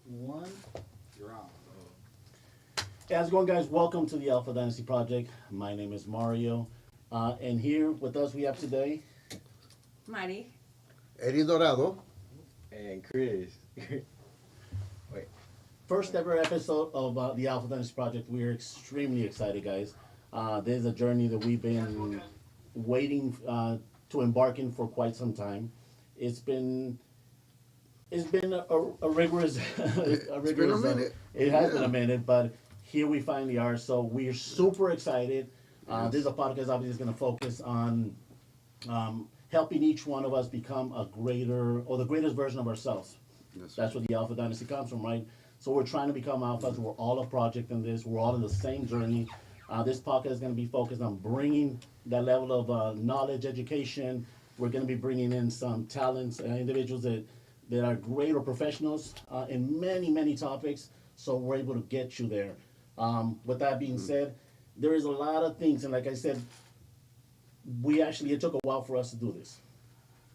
One, you're on. Hey, how's it going, guys? Welcome to the Alpha Dynasty Project. My name is Mario, and here with us we have today. Mari. Eddie Dorado. And Chris. Wait. First ever episode of the Alpha Dynasty Project. We're extremely excited, guys. This is a journey that we've been waiting to embark in for quite some time. It's been it's been a rigorous a It's been a rigorous. minute. It has been Yeah. a minute, but here we finally are. So we're super excited. This is a podcast obviously is going to focus on helping each one of us become a greater or the greatest version of ourselves. Yes. That's where the Alpha Dynasty comes from, right? So we're trying to become alphas. We're all a project in this. We're all in the same journey. This podcast is going to be focused on bringing that level of knowledge, education. We're going to be bringing in some talents and individuals that are great or professionals in many, many topics. So we're able to get you there. With that being said, there is a lot of things. And like I said, it took a while for us to do this,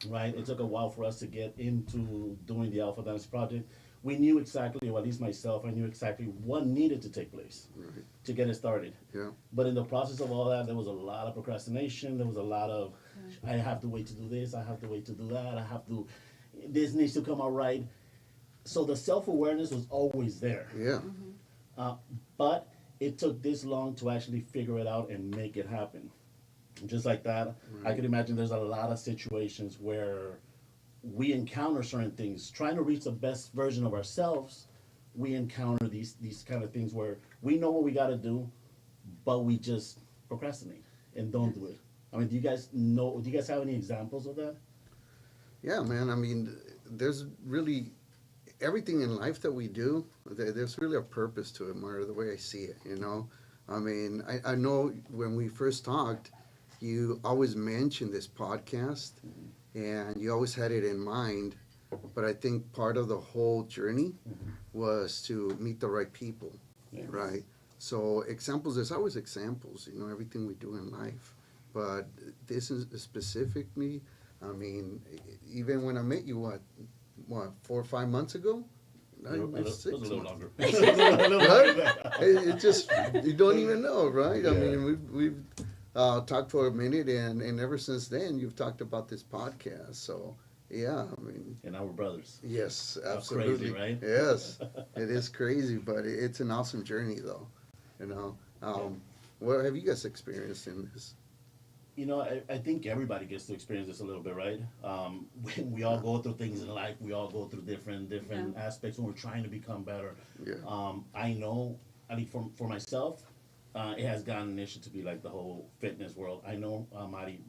right? It took a while for us to get into doing the Alpha Dynasty Project. We knew exactly, or at least myself, I knew exactly what needed to take place Right. to get it started. Yeah. But in the process of all that, there was a lot of procrastination. There was a lot of, I have to wait to do this. I have to wait to do that. This needs to come out right. So the self-awareness was always there. Yeah. But it took this long to actually figure it out and make it happen. Just like that, I could imagine there's a lot of situations where we encounter certain things. Trying to reach the best version of ourselves, we encounter these kind of things where we know what we got to do, but we just procrastinate and don't do it. I mean, do you guys have any examples of that? Yeah, man. I mean, there's really everything in life that we do. There's really a purpose to it, Mario. The way I see it, you know. I mean, I know when we first talked, you always mentioned this podcast, and you always had it in mind. But I think part of the whole journey was to meet the right people, Yeah. right? So examples, there's always examples, you know, everything we do in life. But this is specifically, I mean, even when I met you, what, 4 or 5 months ago? It was a little months. longer. Right? It just, you don't even know, right? I Yeah. mean, we've talked for a minute, and ever since then, you've talked about this podcast. So, yeah, I mean, And now we're brothers. yes, How absolutely. crazy, right? Yes, it is crazy, but it's an awesome journey, though. You know, what have you guys experienced in this? You know, I think everybody gets to experience this a little bit, right? We all go through things in life. We all go through different aspects when we're trying to become better. Yeah. I know, I mean, for myself, it has gotten an issue to be like the whole fitness world. I know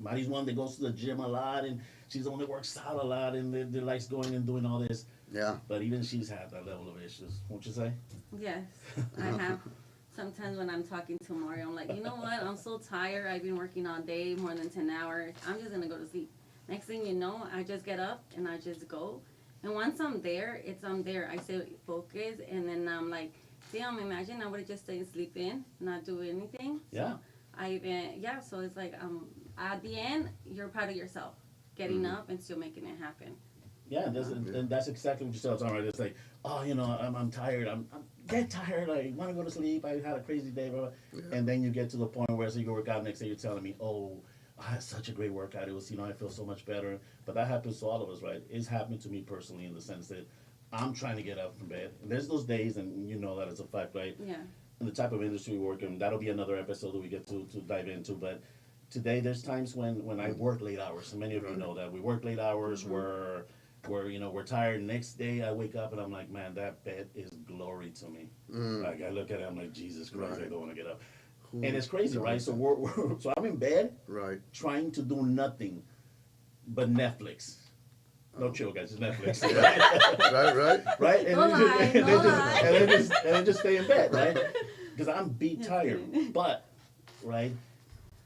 Mari's one that goes to the gym a lot, and she's the one that works out a lot, and that likes going and doing all this. Yeah. But even she's had that level of issues, won't you say? Yes, I have. Sometimes when I'm talking to Mario, I'm like, you know what? I'm so tired. I've been working all day, more than 10 hours. I'm just going to go to sleep. Next thing you know, I just get up and I just go. And once I'm there, I'm there. I say focus, and then I'm like, damn, imagine I would have just stayed sleeping, not do anything. Yeah. So it's like, at the end, you're proud of yourself, getting up and still making it happen. Yeah, and that's exactly what you said. Right? It's like, oh, you know, I'm tired. I'm dead tired. I want to go to sleep. I had a crazy day, blah, blah. Yeah. And then you get to the point where so you go work out next day. You're telling me, oh, I had such a great workout. It was, you know, I feel so much better. But that happens to all of us, right? It's happened to me personally in the sense that I'm trying to get up from bed. And there's those days, and you know that it's a fact, right? Yeah. In the type of industry we work in, that'll be another episode that we get to dive into. But today, there's times when I work late hours. And many of you know that we work late hours. We're tired. Next day I wake up and I'm like, man, that bed is glory to me. Like I look at it, I'm like, Jesus Christ, I Right. don't want to get up. Who- And it's crazy, right? So so I'm in bed Right. trying to do nothing but Netflix. No chill, guys, it's Netflix. Right. Right? And No lie, and no then lie. and then just stay in bed, right? Because I'm beat Yes, tired. sir. But, right,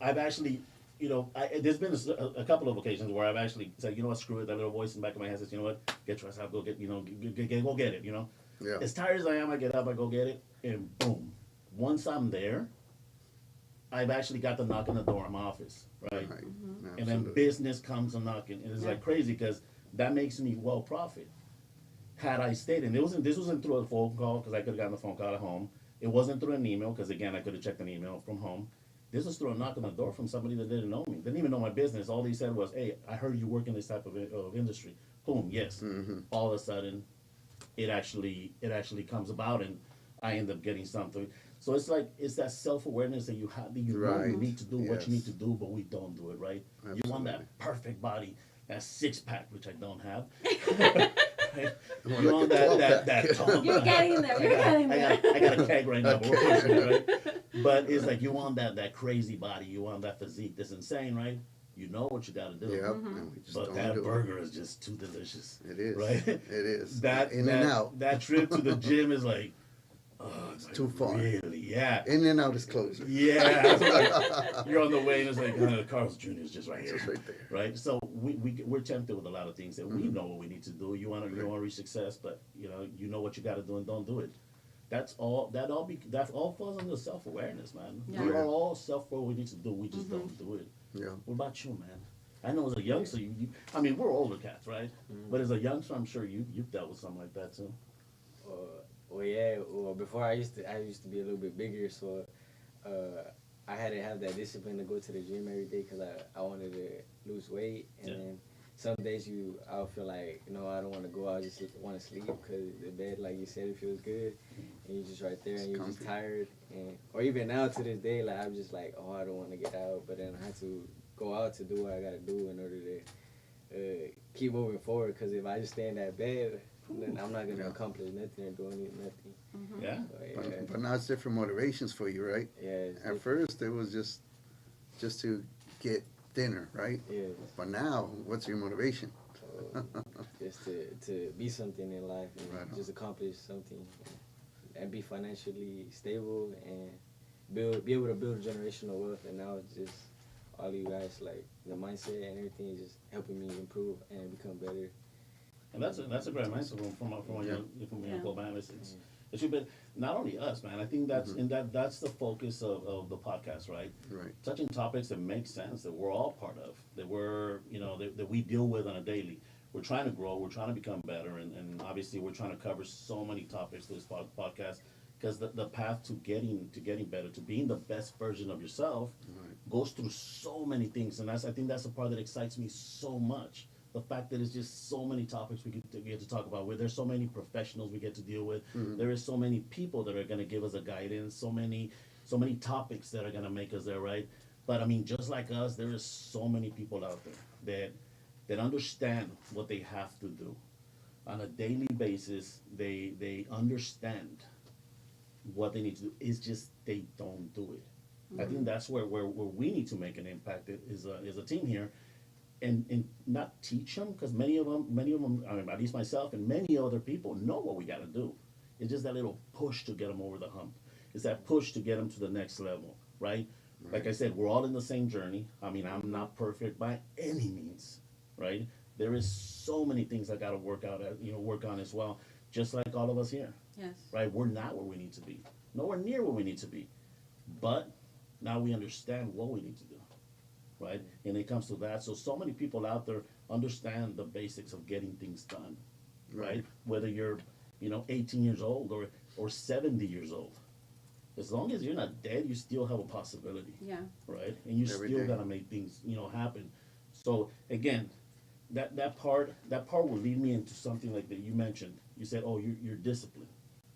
I've actually, there's been a couple of occasions where I've actually said, you know what, screw it. That little voice in the back of my head says, you know what, get your ass up, go get, go get it, you know. Yeah. As tired as I am, I get up, I go get it, and boom. Once I'm there, I've actually got the knock on the door of my office, right? Right. And then business comes a knocking, and it's like crazy because that makes me profit. had I stayed, and this wasn't through a phone call because I could have gotten a phone call at home. It wasn't through an email because again I could have checked an email from home. This was through a knock on the door from somebody that didn't know me, didn't even know my business. All they said was, "Hey, I heard you work in this type of industry." Boom, yes. All of a sudden, it actually comes about, and I end up getting something. So it's like it's that self awareness that you have, that you know you Right. need to do what Yes. you need to do, but we don't do it, right? You want Absolutely. that perfect body, that 6-pack, which I don't have. More You like want a that 12-pack. that tall. You're getting there. You're getting there. I got a keg right now, but we're pushing it, right? But it's like you want that crazy body, you want that physique that's insane, right? You know what you got to do. Yep, and we just But don't that do burger is just too delicious. it. It is. Right? It is. That In that, and out. That trip to the gym is like, oh, it's like too far. Really, yeah. In and out is closer. Yeah, it's like, you're on the way and it's like Carl's Jr. is just right here, Just right there. right? So we're tempted with a lot of things that we know what we need to do. You want to reach success, but you know what you got to do and don't do it. That all falls under self awareness, man. Yeah. We are all self-aware. We need to do. We just don't do it. Yeah. What about you, man? I know as a youngster, I mean, we're older cats, right? But as a youngster, I'm sure you've dealt with something like that too. Well, yeah. Well, before I used to be a little bit bigger, so I had to have that discipline to go to the gym every day because I wanted to lose weight, and Yeah. then some days I'll feel like I don't want to go. I just want to sleep because the bed, like you said, it feels good, and you're just right there and It's you're just comfy. tired, or even now to this day, like I'm just like, oh, I don't want to get out, but then I have to go out to do what I gotta do in order to keep moving forward. Because if I just stay in that bed, then I'm not gonna Yeah. accomplish nothing or do nothing. Yeah. So, yeah, But now it's different motivations for you, right? yeah, it's At first, it was just to get thinner, right? yeah. But now, what's your motivation? Just to be something in life and Right on. just accomplish something and be financially stable and be able to build generational wealth. And now it's just all you guys, like the mindset and everything is just helping me improve and become better. And that's a great mindset from a young man. It should be not only us, man. I think that's the focus of the podcast, right? Right. Touching topics that make sense, that we're all part of, that we're that we deal with on a daily. We're trying to grow, we're trying to become better, and obviously we're trying to cover so many topics through this podcast because the path to getting better, to being the best version of yourself, goes through so many things, and I think that's the part that excites me so much. The fact that it's just so many topics we get to talk about, where there's so many professionals we get to deal with, there is so many people that are going to give us a guidance, so many topics that are going to make us there, right? But I mean, just like us, there is so many people out there that understand what they have to do on a daily basis. They understand what they need to do. It's just they don't do it. I think that's where we need to make an impact is a team here. And not teach them, because many of them, I mean, at least myself and many other people know what we got to do. It's just that little push to get them over the hump. It's that push to get them to the next level, right? Like I said, we're all in the same journey. I mean, I'm not perfect by any means, right? There is so many things I got to work on as well, just like all of us here, Yes. right? We're not where we need to be, nowhere near where we need to be, but now we understand what we need to do. Right? And it comes to that. So many people out there understand the basics of getting things done, right? Whether you're, 18 years old or 70 years old. As long as you're not dead, you still have a possibility, Yeah. right? And you Every still day. gotta make things, happen. So again, that part will lead me into something like that you mentioned. You said, oh, you're disciplined,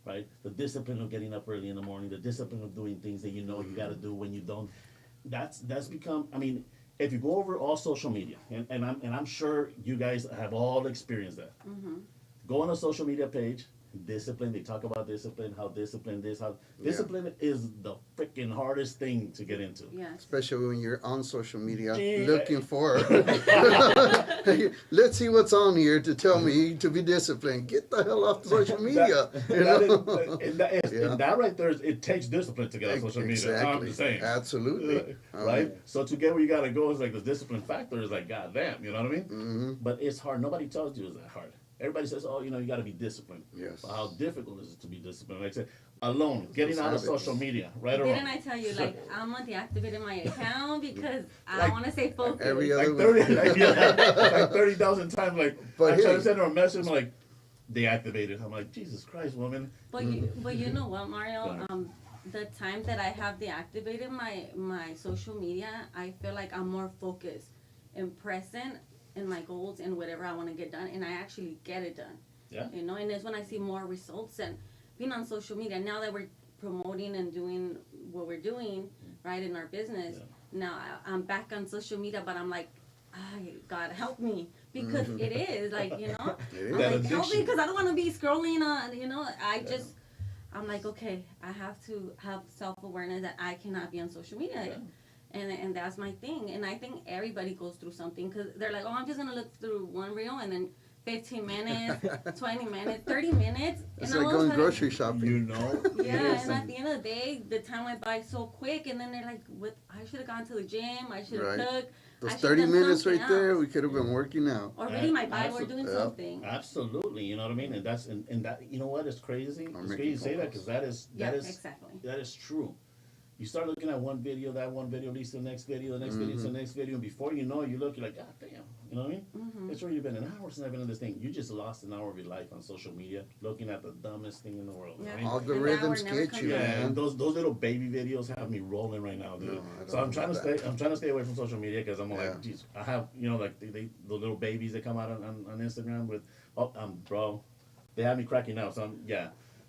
right? The discipline of getting up early in the morning, the discipline of doing things that you gotta do when you don't. That's become, I mean, if you go over all social media, and I'm sure you guys have all experienced that. Go on a social media page, discipline, they talk about discipline, how discipline this, how discipline is the freaking hardest thing to get into. Yes. Especially when you're on social media Yeah. looking for, let's see what's on here to tell me to be disciplined. Get the hell off social media. And that right there, it takes discipline to get on social media. I'm Exactly. just saying. Absolutely. Right? So to get where you gotta go is like the discipline factor is like, goddamn, you know what I mean? Mm-hmm. But it's hard. Nobody tells you it's that hard. Everybody says, oh, you gotta be disciplined. Yes. But how difficult is it to be disciplined? Like I said, alone, getting Those out of habits. social media, right or wrong. Didn't I tell you, like, I'm gonna deactivate my account because I Like, want to stay focused. every other Like 30, like 30,000 times, like, But I try hey. to send her a message, I'm like, deactivated. I'm like, Jesus Christ, woman. But you know what, Mario? Go ahead. The time that I have deactivated my social media, I feel like I'm more focused and present in my goals and whatever I want to get done, and I actually get it done. Yeah. You know, and it's when I see more results and being on social media. Now that we're promoting and doing what we're doing, right, in our business, now I'm back on social media, but I'm like, God help me, because it is like, you know, It I'm is. like, help me, because I don't want to be scrolling on, you know, I'm like, okay, I have to have self-awareness that I cannot be on social media. And that's my thing. And I think everybody goes through something, because they're like, oh, I'm just going to look through one reel, and then 15 minutes, 20 minutes, 30 minutes. It's and like going grocery shopping. You know? Yeah, and at the end of the day, the time went by so quick, and then they're like, "What? I should have gone to the gym. I should have Right. cooked. Those I should've 30 done minutes right something there, else. we could have been working out. Or reading my Bible, or Absolutely. doing Yeah. something." Absolutely, you know what I mean, and that's and that. You know what is crazy? Or It's making crazy you say phone that because Yeah, that is exactly. that is true. You start looking at one video, that one video leads to the next video, the next video to the next video, and before you know it, you look, you're like, God damn, you know what I mean? Mm-hmm. It's already been an hour since I've been in this thing. You just lost an hour of your life on social media looking at the dumbest thing in the world. Yeah. Right? Algorithms never get comes you, Yeah, back. and man. those little baby videos have me rolling right now, dude. No, I don't So I'm know trying to about stay. I'm trying to stay away from social media because I'm like, Yeah. geez, I have, you know, like the little babies that come out on Instagram with, bro, they have me cracking out. So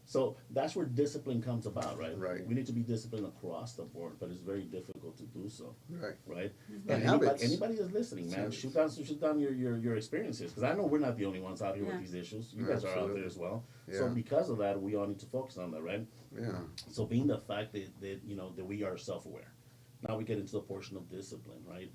so that's where discipline comes about, right? Right. We need to be disciplined across the board, but it's very difficult to do so, Right. right? Mm-hmm. And habits. anybody that's listening, man, Habits. shoot down your experiences, because I know we're not the only ones out here Yeah. with these issues. You guys are out there Absolutely. as well. So Yeah. because of that, we all need to focus on that, right? Yeah. So being the fact that you know that we are self-aware, now we get into the portion of discipline, right?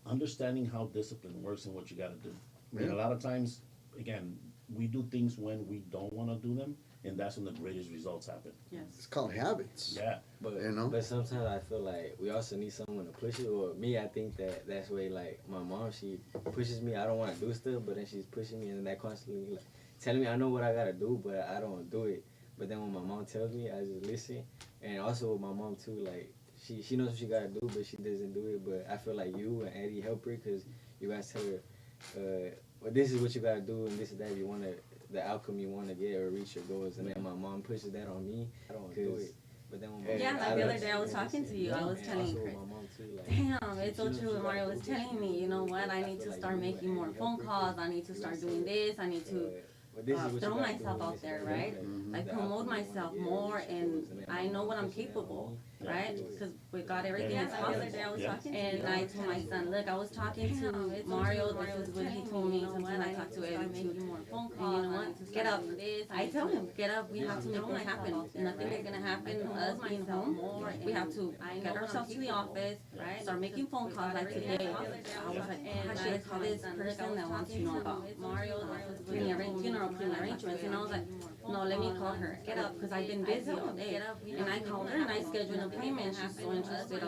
Understanding how discipline works and what you got to do. I mean, Yeah. a lot of times, again, we do things when we don't want to do them, and that's when the greatest results happen. Yes. It's called habits. Yeah, But You know? but sometimes I feel like we also need someone to push it. Or me, I think that's way like my mom. She pushes me. I don't want to do stuff, but then she's pushing me, and that constantly like telling me I know what I gotta do, but I don't do it. But then when my mom tells me, I just listen. And also with my mom too, like she knows what she gotta do, but she doesn't do it. But I feel like you and Eddie help her, because you guys tell her, well, this is what you gotta do, and this is that if you wanna the outcome you want to get or reach your goals. And then my mom pushes that on me. I don't do it. But then when my Yeah, mom- like I the don't- other day I was talking to you, I was and telling also you, with my mom too, like, Damn, it's she so knows true. she Mario gotta was do what telling she me, you know do, what, I but need feel to like start you making and more Eddie phone help her, calls, I need to you start guys doing say, this, I need to well, this is what you throw gotta do, myself and out this is there, what you right? gotta do, Like the promote outcome you wanna myself get or more, reach your and goals. Then I my know mom what I'm pushes that on capable, me. right? Because with God, everything is Yeah, possible. the other day I was talking to you, and I told my son, look, I was talking to Mario, this is what he told me, something I talked to Eddie too. More phone calls, you know what, get up. I tell him, get up, we have to make things happen. Nothing is gonna happen, us being home, we have to get ourselves to the office, start making phone calls. Like today, I was like, how should I call this person that wants to know about Mario, funeral planning arrangements? And I was like, no, let me call her, get up, because I've been busy all day. And I called her and I scheduled an appointment. She's so interested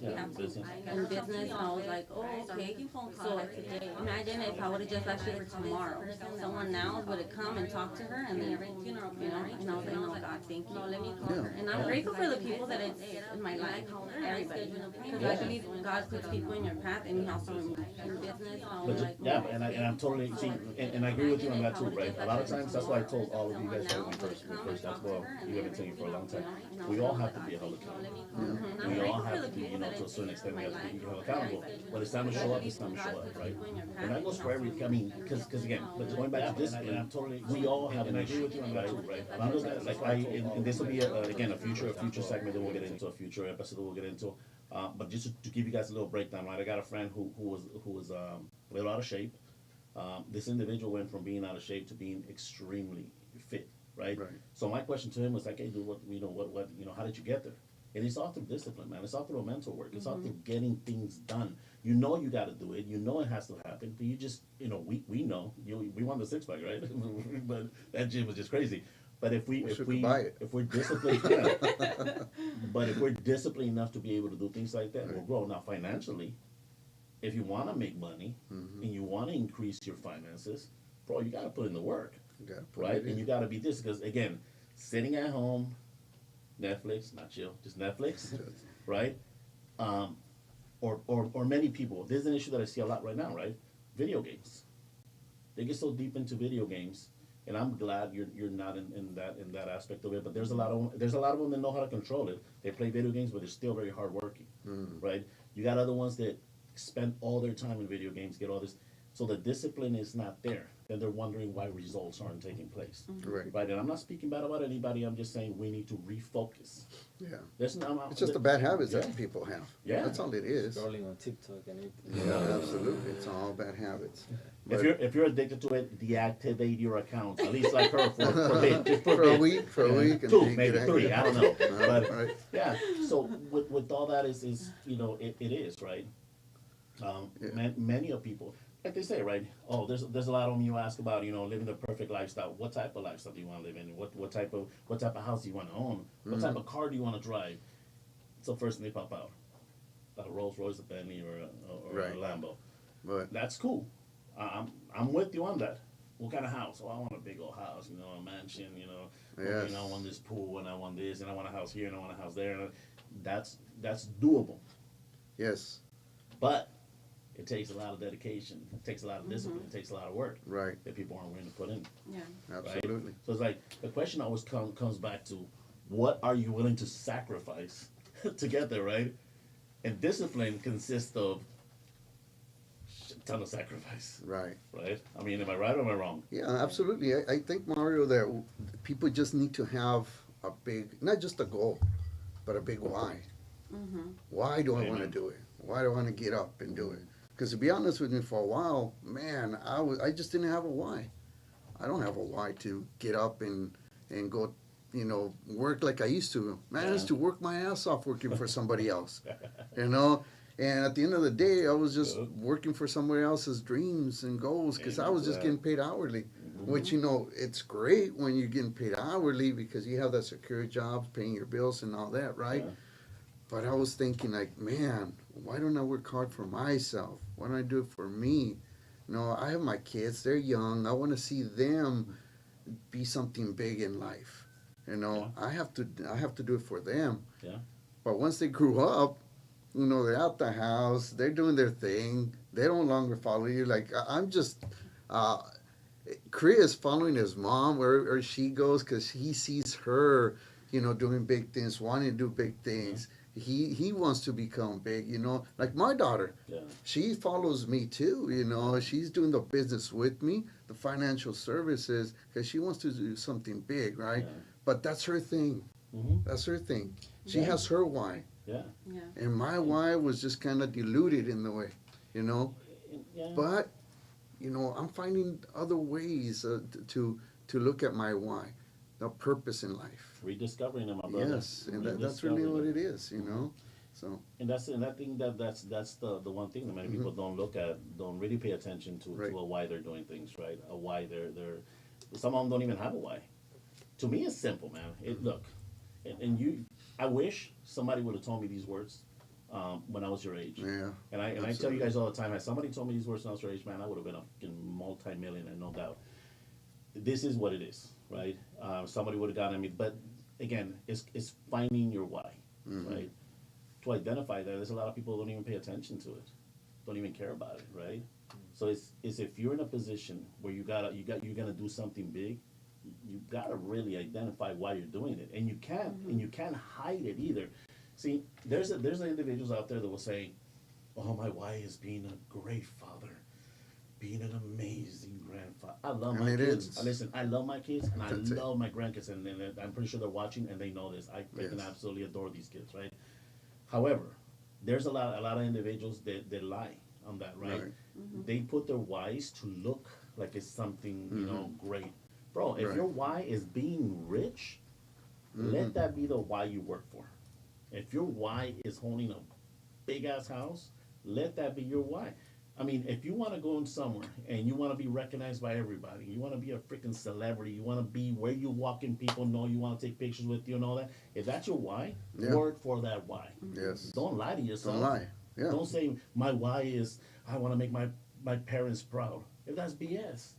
yeah, business. in business. I was like, oh, okay. So imagine if I would have just left it for tomorrow. Someone now would have come and talked to her, and then, you know, and I was like, no, God, thank you. And I'm grateful for the people that it's in my life, everybody. Because I believe God puts people in your path, and He also removes your business. I was like, Yeah, and I'm totally see, and I agree with you on that too, right? A lot of times, that's why I told all of you guys that first, that's what we have been saying for a long time. We all have to be held accountable. We all have to be, you know, to a certain extent, we have to be held accountable. When it's time to show up, it's time to show up, right? And that goes for every, I mean, because again, but going back to this, and I'm totally, we all have, and I agree with you on that too, right? A lot of that, like and this will be again a future segment that we'll get into, a future episode that we'll get into. But just to give you guys a little breakdown, right? I got a friend who was a little out of shape. This individual went from being out of shape to being extremely fit, right? Right. So my question to him was like, hey, dude, what how did you get there? And it's all through discipline, man. It's all through mental work. It's all through getting things done. You know you got to do it. You know it has to happen. But you just, we know. We want the 6-pack, right? But that gym was just crazy. But if we're disciplined, but if we're disciplined enough to be able to do things like that, we'll grow. Now financially, if you want to make money and you want to increase your finances, bro, you got to put in the work, right? And you got to be this, because again, sitting at home, Netflix, not chill, just Netflix, right? Or many people. There's an issue that I see a lot right now, right? Video games. they get so deep into video games, and I'm glad you're not in that aspect of it. But there's a lot of them that know how to control it. They play video games, but they're still very hardworking, right? You got other ones that spend all their time in video games, get all this, so the discipline is not there. Then they're wondering why results aren't taking place, right? And I'm not speaking bad about anybody. I'm just saying we need to refocus. Yeah. There's no, It's just the bad habits that people have. Yeah. That's all it is. Scrolling on TikTok and everything. Yeah, absolutely. It's all bad habits. If you're addicted to it, deactivate your account. At least like her for For a week, and two, then maybe get three. I don't know. But right. yeah. So with all that is it is right. Many of people, like they say, right? Oh, there's a lot of them you ask about, living the perfect lifestyle. What type of lifestyle do you want to live in? What type of house do you want to own? What type of car do you want to drive? So first thing they pop out, a Rolls Royce, a Bentley, or a Lambo. But That's cool. I'm with you on that. What kind of house? Oh, I want a big old house, a mansion, Yes. I want this pool, and I want this, and I want a house here, and I want a house there. And that's doable. yes, But it takes a lot of dedication. It takes a lot of discipline. It takes a lot of work right. that people aren't willing to put in. Yeah. Right? Absolutely. So it's like the question always comes back to what are you willing to sacrifice to get there, right? And discipline consists of a ton of sacrifice, Right. right? I mean, am I right or am I wrong? Yeah, absolutely. I think, Mario, that people just need to have a big, not just a goal, but a big why. Why do I want to do it? Why do I want to get up and do it? Because to be honest with me, for a while, man, I just didn't have a why. I don't have a why to get up and go, work like I used to. Man, I used to work my ass off working for somebody else, And at the end of the day, I was just working for somebody else's dreams and goals because I was just getting paid hourly. Which, it's great when you're getting paid hourly because you have that secure job, paying your bills and all that, right? Yeah. But I was thinking like, man, why don't I work hard for myself? Why don't I do it for me? I have my kids, they're young. I want to see them be something big in life. I have to do it for them. Yeah. But once they grew up, they're out the house, they're doing their thing. They don't longer follow you. Like I'm just, Chris is following his mom wherever she goes because he sees her, doing big things, wanting to do big things. He wants to become big, like my daughter. Yeah. She follows me too, she's doing the business with me, the financial services, because she wants to do something big, right? Yeah. But that's her thing. That's her thing. She Yeah. has her why. Yeah. Yeah. And my why was just kind of diluted in the way, Yeah. But, I'm finding other ways to look at my why, the purpose in life. Rediscovering them, my brother. Yes, and that's really what it is, So, And I think that's the one thing that many people don't really pay attention to Right. a why they're doing things, right? A why they're some of them don't even have a why. To me, it's simple, man. I wish somebody would have told me these words when I was your age. yeah. And I tell you guys all the time, if somebody told me these words when I was your age, man, I would have been a fucking multi-millionaire, no doubt. This is what it is, right? Somebody would have gotten me, but again, it's finding your why, right? To identify that, there's a lot of people who don't even pay attention to it, don't even care about it, right? So it's if you're in a position where you're gonna do something big, you gotta really identify why you're doing it, and you can't hide it either. See, there's individuals out there that will say, "Oh, my why is being a great father, being an amazing grandfather. I love my kids. Listen, I love my kids and I love my grandkids, and I'm pretty sure they're watching and they know this. I freaking absolutely adore these kids, right? However, there's a lot of individuals that lie on that, right? They put their whys to look like it's something great, bro. If your why is being rich, let that be the why you work for. If your why is owning a big ass house, let that be your why. I mean, if you want to go in somewhere and you want to be recognized by everybody, you want to be a freaking celebrity, you want to be where you walk in, people know you want to take pictures with you and all that. If that's your why, work for that why. Yes. Don't lie to yourself. Don't lie. Yeah. Don't say my why is I want to make my parents proud. If that's BS,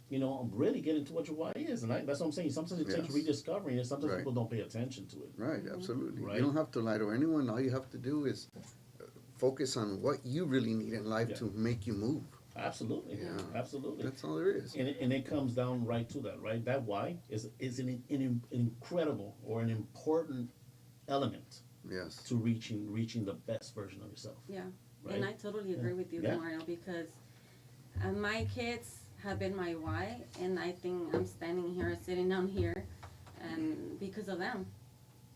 really get into what your why is, and that's what I'm saying. Sometimes it takes rediscovering, and sometimes people don't pay attention to it. Right. Absolutely. Right? You don't have to lie to anyone. All you have to do is focus on what you really need in life to make you move. Absolutely, Yeah. absolutely. That's all there is. And it comes down right to that, right? That why is an incredible or an important element Yes. to reaching the best version of yourself. Yeah. Right? And I totally agree with you, Yeah. Mario, because my kids have been my why, and I think I'm standing here, sitting down here, and because of them.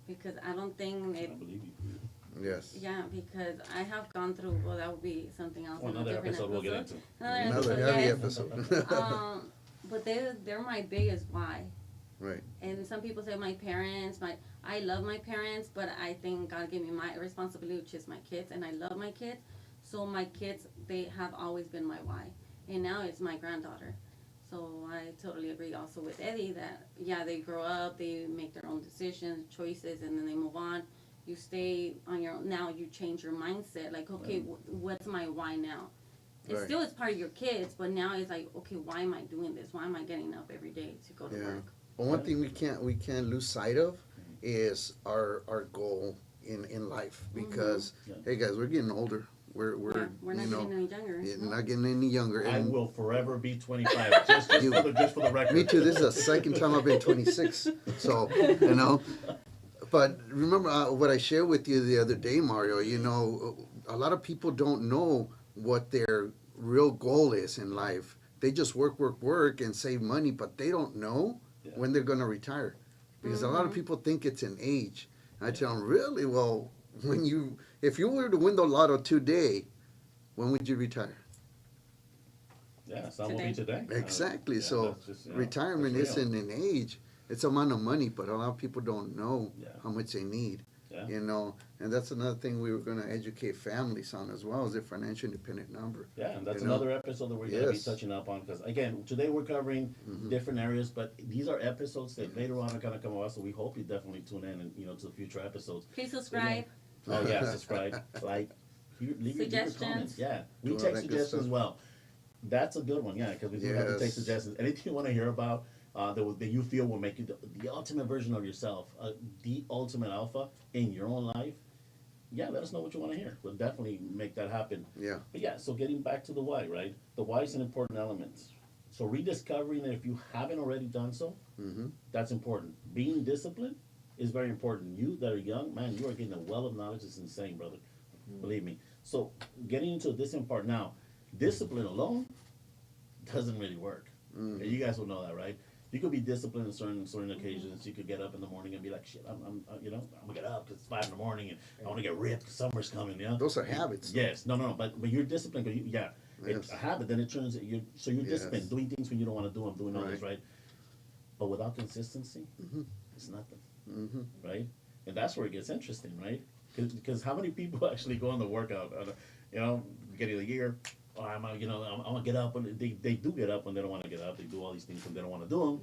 Because I don't think I it, believe you. Yes. yeah, because I have gone through, well, that would be something else. Well, in a another different episode we'll get into. Another episode, heavy yes. episode. But they're my biggest why. Right. And some people say my parents, I love my parents, but I think God gave me my responsibility, which is my kids, and I love my kids. So my kids, they have always been my why. And now it's my granddaughter. So I totally agree also with Eddie that, yeah, they grow up, they make their own decisions, choices, and then they move on. You stay on your own. Now you change your mindset. Like, okay, what's my why now? It Right. still is part of your kids, but now it's like, okay, why am I doing this? Why am I getting up every day to go to Yeah. work? But one thing we can't lose sight of is our goal in life, because Yeah. hey guys, we're getting older. We're Yeah, we're not you know, getting any younger. yeah, No. not getting any younger. I And will forever be 25. Just for the record. me too. This is the second time I've been 26. So you know, but remember what I shared with you the other day, Mario. You know, a lot of people don't know what their real goal is in life. They just work, and save money, but they don't know Yeah. when they're going to retire, because a lot of people think it's an age. I tell them, really? Well, if you were to win the lotto today, when would you retire? Yeah, some will be today. Exactly. Yeah, so that's just, retirement that's real. isn't an age; it's amount of money. But a lot of people don't know Yeah. how much they need. Yeah. You know, and that's another thing we were going to educate families on as well, as a financial independent number. Yeah, and that's You know? another episode that we're going to be Yes. touching up on, because again, today we're covering different areas, but these are episodes that later on are going to come out. So we hope you definitely tune in and to the future episodes. Please subscribe. Oh yeah, subscribe, like, leave your comments. Suggestions. Yeah, we Do all take that good suggestions stuff. as well. That's a good one, yeah, because we do have to take Yes. suggestions. Anything you want to hear about that you feel will make you the ultimate version of yourself, the ultimate alpha in your own life. Yeah, let us know what you want to hear. We'll definitely make that happen. Yeah. But yeah, so getting back to the why, right? The why is an important element. So rediscovering it if you haven't already done so, Mm-hmm. that's important. Being disciplined is very important. You that are young, man, you are getting a well of knowledge. It's insane, brother. Believe me. So getting into this part now, discipline alone doesn't really work. Mm. You guys will know that, right? You could be disciplined in certain occasions. You could get up in the morning and be like, "Shit, I'm gonna get up because it's 5 in the morning and I want to get ripped. 'Cause summer's coming." Yeah. Those are habits. Yes. No. But you're disciplined. 'Cause it's Yes. a habit. Then it turns. You're Yes. disciplined, doing things when you don't want to do them, doing all this, Right. right? But without consistency, Mhm. it's nothing, Mm-hmm. right? And that's where it gets interesting, right? Because how many people actually go on the workout? Beginning of the year. Oh, I'm gonna get up, and they do get up when they don't want to get up. They do all these things when they don't want to do them.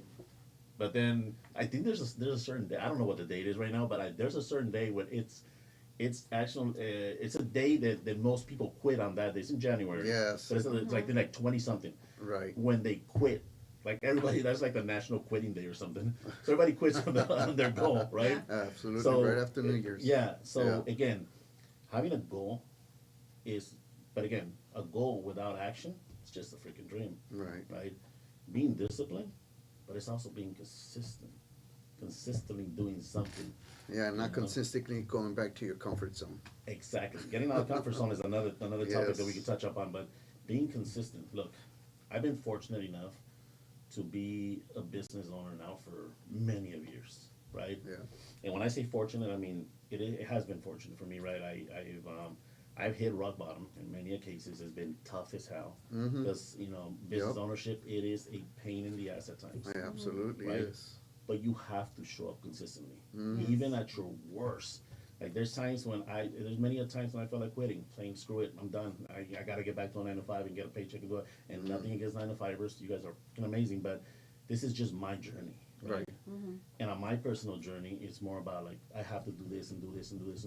But then I think there's a certain day. I don't know what the date is right now, but there's a certain day when it's actually it's a day that most people quit on that day. It's in January. Yes. But it's like they're like 20 something Right. when they quit. Like everybody, that's like the national quitting day or something. So everybody quits on their goal, right? Absolutely. So, right after New Year's. Yeah. So Yeah. again, having a goal but again, a goal without action, it's just a freaking dream, Right. right? Being disciplined, but it's also being consistently doing something. Yeah. Not consistently going back to your comfort zone. Exactly. Getting out of the comfort zone is another topic that we Yes. can touch up on, but being consistent. Look, I've been fortunate enough to be a business owner now for many of years, right? Yeah. And when I say fortunate, I mean it has been fortunate for me, right? I've hit rock bottom in many cases. It's been tough as hell Mhm. because business Yep. ownership, it is a pain in the ass at times. Yeah, absolutely Right. is. But you have to show up consistently, Mhm. even at your worst. Like there's many a times when I feel like quitting, saying screw it, I'm done. I gotta get back to a 9 to 5 and get a paycheck and do it. And nothing against 9 to 5ers, you guys are fucking amazing, but this is just my journey, right? And on my personal journey, it's more about like I have to do this and do this and do this.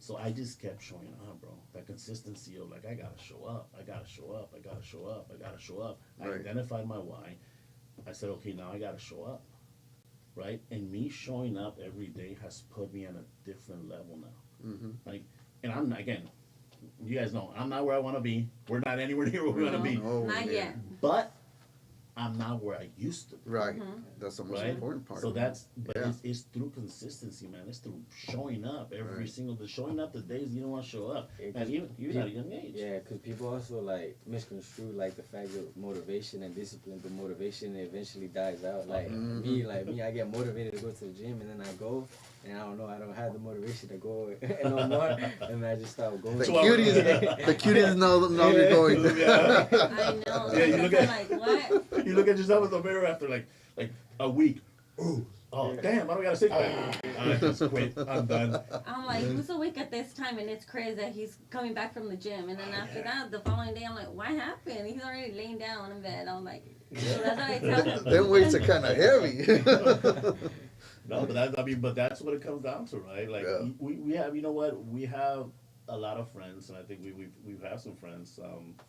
So I just kept showing up, bro. That consistency of like I gotta show up, I gotta show up, I gotta show up, I gotta show up. I Right. identified my why. I said, okay, now I gotta show up. Right? And me showing up every day has put me on a different level now. Mm-hmm. Like, and I'm again, you guys know, I'm not where I want to be. We're not anywhere near where we want to be. No, Not yeah. yet. But I'm not where I used to be. Right. That's the most Right? important part. So that's, but Yeah. it's through consistency, man. It's through showing up every Right. single day, showing up the days you don't want to show up. Yeah, 'cause And even at a young age. Yeah, because people also like misconstrue like the fact of motivation and discipline, but motivation eventually dies out. Like me, I get motivated to go to the gym, and then I go, and I don't know, I don't have the motivation to go no more, and I just stop going. The So I- cuties, the cuties know you're going. Yeah. I know. Yeah, you Sometimes look at- I'm like, what? You look at yourself in the mirror after like a week. Ooh, oh damn! I don't got a six pack. I just quit. I'm done. I'm like, who's awake at this time? And it's crazy that he's coming back from the gym. And then after that, the following day, I'm like, what happened? He's already laying down in bed. I'm like, so that's why I tell him. Them weights are kind of heavy. No, but that's what it comes down to, right? Like Yeah. we have, you know what? We have a lot of friends, and I think we've had some friends.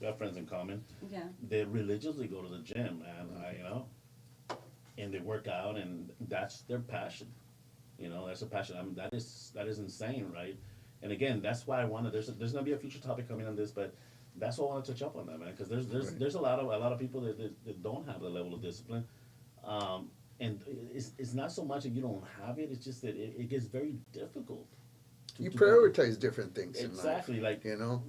We have friends in common. Yeah. They religiously go to the gym, and and they work out, and that's their passion. That's a passion. I mean, that is insane, right? And again, that's why I wanted. There's gonna be a future topic coming on this, but that's why I want to touch up on that, man, because there's a lot of people that don't have the level of discipline, and it's not so much that you don't have it. It's just that it gets very difficult. You prioritize different things in life. Exactly, like You know?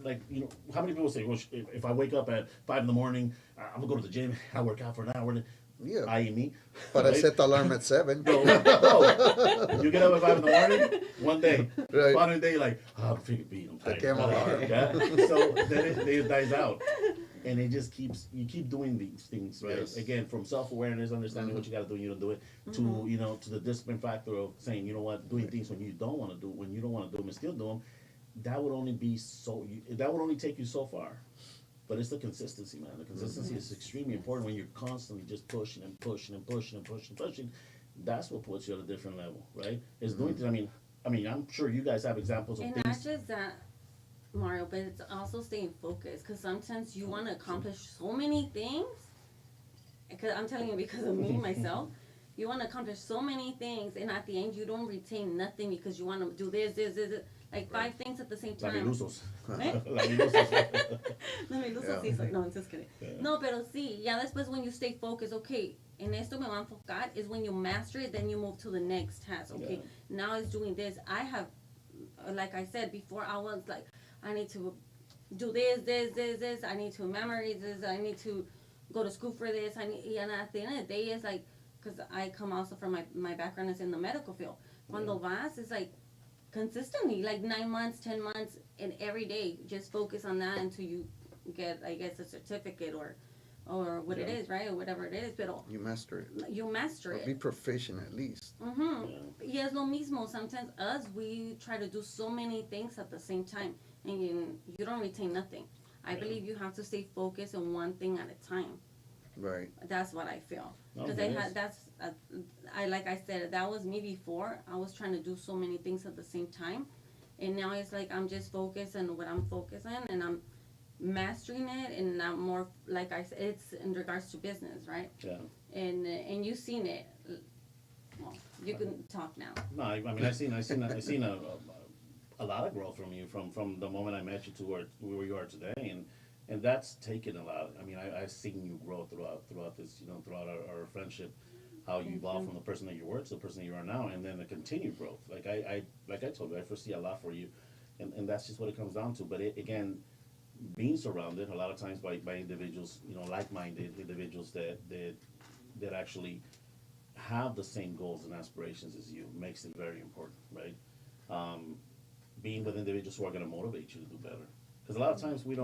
how many people say, well, if I wake up at 5 in the morning, I'm gonna go to the gym, I work out for an hour, Yeah. I.e. me. But I right? set the alarm at 7. No. You get up at 5 in the morning, one day, Right. following day, you're like, I'm freaking beat, I'm tired. Okay, I'm alarm. Yeah? So then it dies out. And it just you keep doing these things, right? Yes. Again, from self-awareness, understanding what you got to do and you don't do it, to, to the discipline factor of saying, you know what, doing things when you don't want to do, when you don't want to do them and still do them, that would only take you so far. But it's the consistency, man. The consistency is extremely important when you're constantly just pushing and pushing and pushing and pushing and pushing. That's what puts you at a different level, right? It's doing things. I mean, I'm sure you guys have examples of And things. not just that, Mario, but it's also staying focused. Because sometimes you want to accomplish so many things. Because I'm telling you, because of me, myself, you want to accomplish so many things. And at the end, you don't retain nothing because you want to do this. Like 5 things at the same time. Labilusos. ¿Eh? Labilusos. No me gusta así, so- no, I'm just kidding. No, pero sí, ya después when you stay focused, okay, en esto me voy a enfocar, is when you master it, then you move to the next task, okay? Now it's doing this. I have, like I said before, I was like, I need to do this, I need to memorize this, I need to go to school for this, and at the end of the day, it's like, because I come also from my background is in the medical field. Cuando vas, it's like, consistently, like 9 months, 10 months, and every day, just focus on that until you get, I guess, a certificate or what it is, right, or whatever it is. Pero You master it. you master Or be it. proficient at least. Y es lo mismo. Sometimes we try to do so many things at the same time, and you don't retain nothing. I believe you have to stay focused on one thing at a time. Right. That's what I feel. No, Because it is. like I said, that was me before. I was trying to do so many things at the same time. And now it's like I'm just focused on what I'm focused on and I'm mastering it. And I'm more, like I said, it's in regards to business, right? Yeah. And you've seen it. Well, you can talk now. No, I mean, I've seen a lot of growth from you from the moment I met you to where you are today, and that's taken a lot. I mean, I've seen you grow throughout this, throughout our friendship, how you evolved from the person that you were to the person that you are now, and then the continued growth. Like I told you, I foresee a lot for you, and that's just what it comes down to. But again, being surrounded a lot of times by individuals, like-minded individuals that actually have the same goals and aspirations as you makes it very important, right? Being with individuals who are going to motivate you to do better, because a lot of times we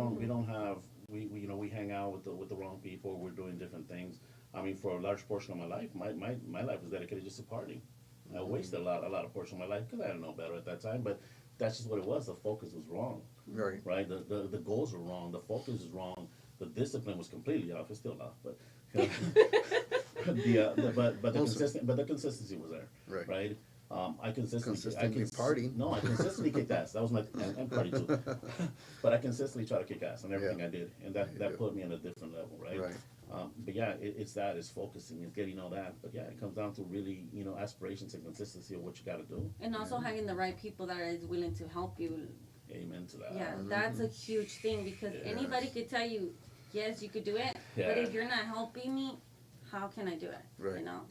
hang out with the wrong people. We're doing different things. I mean, for a large portion of my life, my life was dedicated just to partying. I wasted a lot of portion of my life because I didn't know better at that time. But that's just what it was. The focus was wrong, Right. right? The goals were wrong. The focus is wrong. The discipline was completely off. It's still off, but the consistency was there, Right. right? I Consistently party. No, I consistently kicked ass. That was and party too. But I consistently try to kick ass on everything I did, and that put me on a different level, right? Right. But yeah, it's focusing, it's getting all that. But yeah, it comes down to really, aspirations and consistency of what you got to do. And also having the right people that is willing to help you Amen to that. Yeah, that's a huge thing because anybody could tell you, yes, you could do it, but if you're not helping me, how can I do it? Right. You know,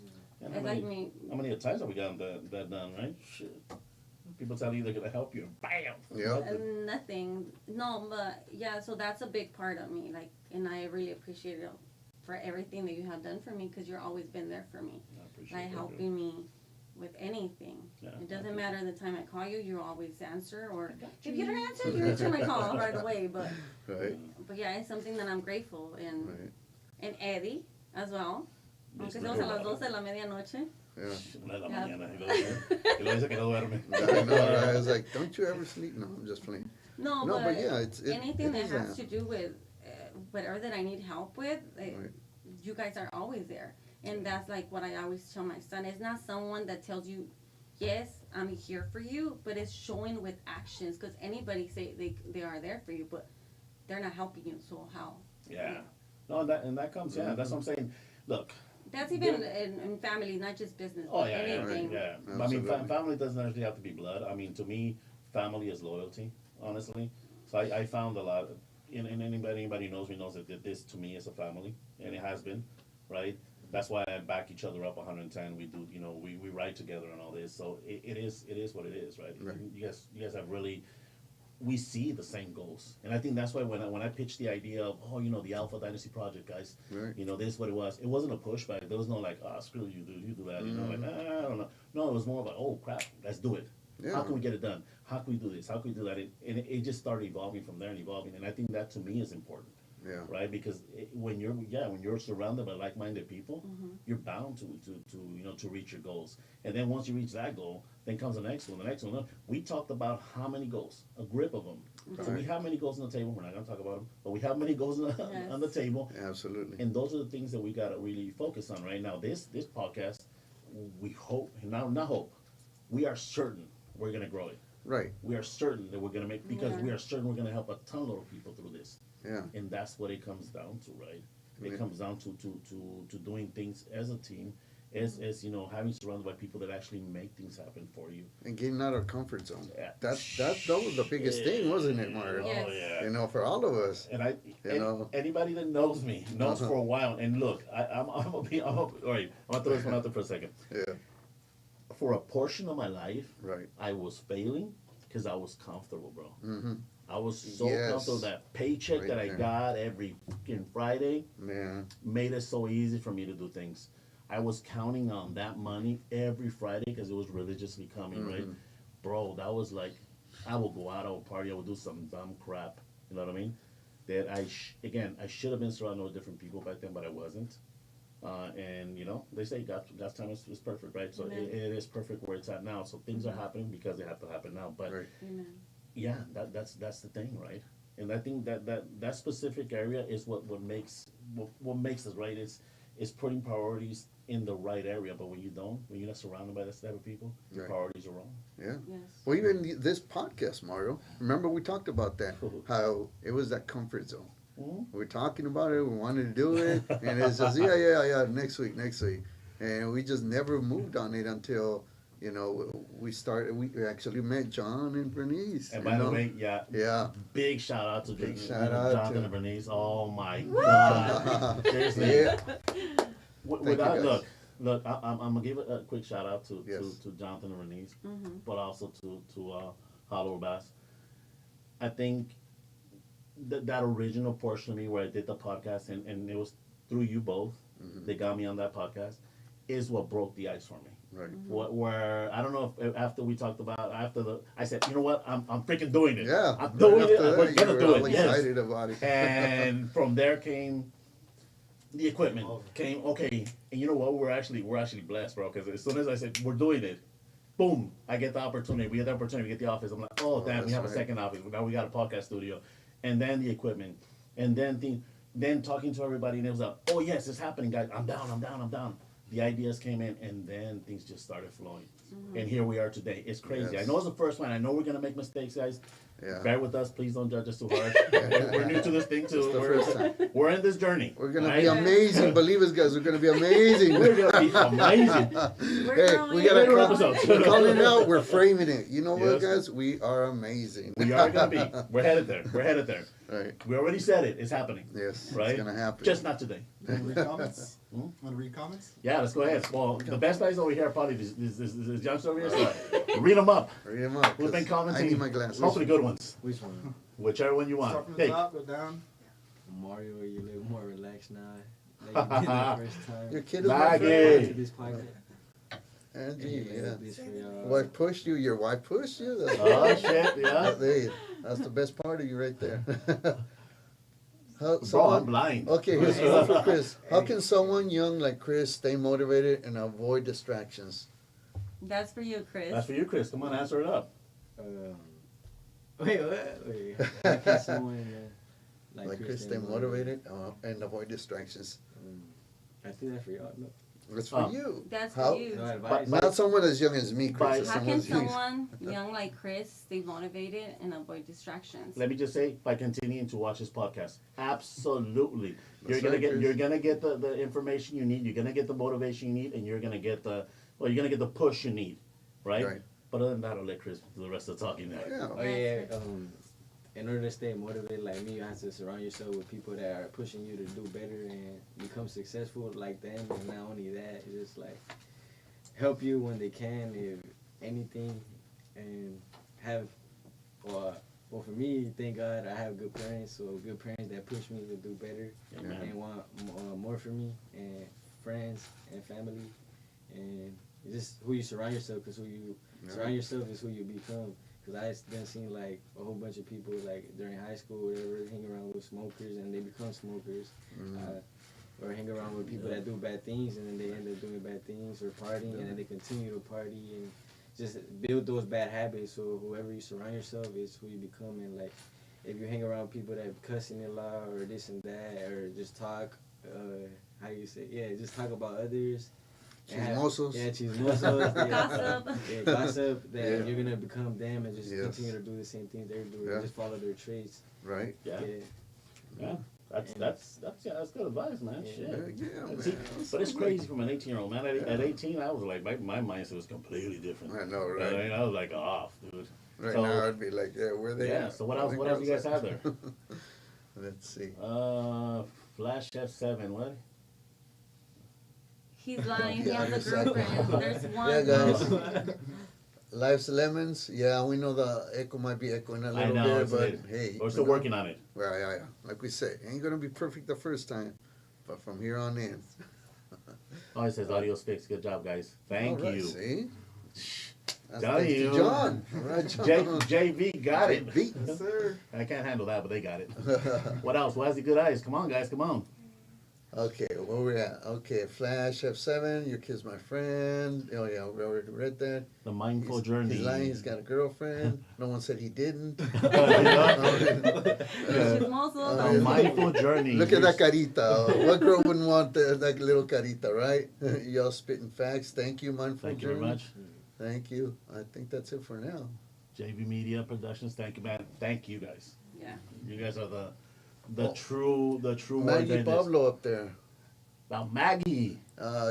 And it's like me. how many times have we gotten that done, right? Shit. People tell you they're gonna help you, and bam. Yeah. Nothing. No, but yeah, so that's a big part of me. Like, and I really appreciate it for everything that you have done for me because you're always been there for me, I appreciate like that, helping me with anything. Yeah, It I doesn't appreciate matter the time I call you, you always answer, or if you don't answer, you return my call right away. But Right. yeah, it's something that I'm grateful Right. and Eddie as well. Aunque Yes, seamos a las ma'am. 12 de la medianoche. Yeah. Una de la Yeah. mañana, y luego dice que no duerme. I know, right? I was like, don't you ever sleep? No, I'm just playing. No, No, but, but yeah, anything it that is has that. to do with whatever that I need help with, Right. you guys are always there. And that's like what I always tell my son. It's not someone that tells you, yes, I'm here for you, but it's showing with actions. Because anybody say they are there for you, but they're not helping you. So how? Yeah. No, and that comes. Yeah, that's what I'm saying. Look. That's even in family, not just business. Oh but yeah, anything. yeah. I mean, Absolutely. family doesn't actually have to be blood. I mean, to me, family is loyalty. Honestly, so I found a lot. And anybody knows me knows that this to me is a family, and it has been, right? That's why I back each other up 110. We do, we ride together and all this. So it is what it is, right? Right. You guys have really. We see the same goals, and I think that's why when I pitched the idea of the Alpha Dynasty project, guys, Right. this is what it was. It wasn't a pushback. There was no like, screw you, dude, you do that. Like, I don't know. No, it was more like, oh crap, let's do it. Yeah. How can we get it done? How can we do this? How can we do that? And it just started evolving from there and evolving. And I think that to me is important, Yeah. right? Because when you're surrounded by like-minded people, you're bound to reach your goals. And then once you reach that goal, then comes the next one, the next one. We talked about how many goals, a grip of them. So we Right. have many goals on the table. We're not going to talk about them, but we have many goals on the table. Absolutely. And those are the things that we got to really focus on right now. This podcast, we hope, not hope, we are certain we're going to grow it. Right. We are certain that we're going to make, because Yeah. we are certain we're going to help a ton of people through this. Yeah. And that's what it comes down to, right? It Right. comes down to doing things as a team, as having surrounded by people that actually make things happen for you. And getting out of our comfort zone. Yeah. That was the biggest thing, wasn't it, Mario? Yes. Oh, yeah. You know, for all of us. And know. anybody that knows me knows Uh-huh. for a while. And look, I'm gonna throw this one out there for a second. Yeah. For a portion of my life, Right. I was failing because I was comfortable, bro. Mm-hmm. I was so Yes. comfortable. That paycheck Right that I there. got every fucking Friday Man. made it so easy for me to do things. I was counting on that money every Friday because it was religiously coming, right? Bro, that was like, I would go out, I would party, I would do some dumb crap. You know what I mean? That I should have been surrounded with different people back then, but I wasn't. And they say God's time is perfect, right? So Amen. it is perfect where it's at now. So things are happening because they have to happen now. But Right. Amen. yeah, that's the thing, right? And I think that specific area is what makes us right is putting priorities in the right area. But when you're not surrounded by this type of people, your Right. priorities are wrong. Yeah. Yes. Well, even this podcast, Mario. Remember we talked about that. How it was that comfort zone. Mhm. We're talking about it. We wanted to do it, and it's just yeah. Next week, and we just never moved on it until we started. We actually met John and Bernice. And by the way, yeah, big shout out to Big shout out Jonathan to- and Bernice. Oh my God, seriously. yeah, Without you, guys. look, I'm gonna give a quick shout out to Yes. to Jonathan and Bernice, Mm-hmm. but also to Hollow Bass. I think that original portion of me where I did the podcast and it was through you both Mm-hmm. they got me on that podcast is what broke the ice for me. right. Where I don't know if after we talked about I said, you know what, I'm freaking doing it. Yeah, I'm doing right it. after We're that, gonna you do were all it. Yes. excited about it. And from there came the equipment. Okay, and you know what? We're actually blessed, bro. Because as soon as I said we're doing it, boom! I get the opportunity. We get the opportunity. We get the office. I'm like, oh damn, we that's have a right. second office. Now we got a podcast studio, and then the equipment, and then talking to everybody, and it was like, oh yes, it's happening, guys. I'm down. the ideas came in, and then things just started flowing. And here we are today. It's crazy. Yes. I know it's the first one. I know we're gonna make mistakes, guys. Yeah. Bear with us. Please don't judge us too hard. We're new to this thing too. It's the first time. We're in this journey. We're gonna right? be amazing. Believe us, guys. We're gonna be amazing. We're gonna be amazing. Hey, we gotta Later call, episodes. we're calling it out. We're framing it. You know what, Yes. guys? We are amazing. We are gonna be. We're headed there. We're headed there. Right. We already said it. It's happening. Yes. Right? It's gonna happen. Just not today. Want to read comments? Hmm? Want to read comments? Yeah, let's go ahead. Well, the best guys over here are probably this youngster over here. So read them up. Read 'em up. Who's been 'cause commenting? I need my glasses. Hopefully good ones. Which one? Whichever one you Start want. from the Hey, top, go down. Mario, you look more relaxed now. Like you did the first time. Your kid is my Maggie. friend. To this podcast. Angie, yeah. This for y'all. Wife pushed you. Your wife pushed you. That's, oh shit, yeah. that's the best part of you right there. How, Bro, I'm blind. okay, here's one for Chris. How can someone young like Chris stay motivated and avoid distractions? That's for you, Chris. That's for you, Chris. Come on, answer it up. Wait, what? Wait. How can someone Like Chris stay motivated and avoid distractions. I think that's for y'all. No. That's for you. That's How? for you. No advice. Not someone as young as me, By- Chris. How can Someone's someone young like Chris stay motivated and avoid distractions? Let me just say, by continuing to watch this podcast, absolutely, That's you're right, Chris. gonna get the information you need. You're gonna get the motivation you need, and you're gonna get the push you need, right? Right. But other than that, I'll let Chris do the rest of the talking now. Yeah. Oh yeah. In order to stay motivated like me, you have to surround yourself with people that are pushing you to do better and become successful like them. And not only that, it's just like help you when they can, if anything, and have. Well, for me, thank God I have good parents. So good parents that push me to do better Amen. and want more for me, and friends and family, and it's just who you surround yourself. Because who you surround yourself is who you become. Because I done seen like a whole bunch of people like during high school or whatever hang around with smokers and they become smokers, or hang around with people that do bad things and then they end up doing bad things or partying and then they continue to party and just build those bad habits. So whoever you surround yourself is who you become. And like if you hang around people that cussing a lot or this and that or just talk, how you say, just talk about others. Chismosos. Yeah, chismosos. Gossip. Yeah, gossip. That Yeah. you're gonna become them and just Yes. continue to do the same thing they're doing. Yeah. Just follow their traits. Right? Yeah, Yeah. yeah. That's good advice, man. Yeah. Shit. Yeah, See, man. but it's crazy from an 18-year-old man. At 18, I was like, my mindset was completely different. I know, I right? mean, I was like, off, dude. Right So- now, I'd be like, yeah, where they Yeah. at? So what else? What else you guys have there? Let's see. Flash F7. What? He's lying. He Yeah, has a exactly. girlfriend. There's one. Yeah, guys. Life's lemons. Yeah, we know the echo might be echoing a I little know. bit, but It's hey, we're still you know, working on it. Well, yeah. Like we say, ain't gonna be perfect the first time, but from here on in. Oh, it says audio's fixed. Good job, guys. Thank All right, you. See? That's Tell thanks to you. John. All right, John. JV got it. JV. Yes, sir. I can't handle that, but they got it. What else? Why has he good eyes? Come on, guys. Come on. Okay, where we at? Okay, Flash F7. Your kid's my friend. Oh yeah, we already read that. The mindful He's, journey. He's lying. He's got a girlfriend. No one said he didn't. Chismoso. The mindful journey. Look at that carita. What girl wouldn't want that little carita, right? Y'all spitting facts. Thank you, Mindful Thank you very Journey. much. Thank you. I think that's it for now. JV Media Productions. Thank you, man. Thank you, guys. Yeah. You guys are the true word Maggie behind this. Pablo up there. Now, Maggie.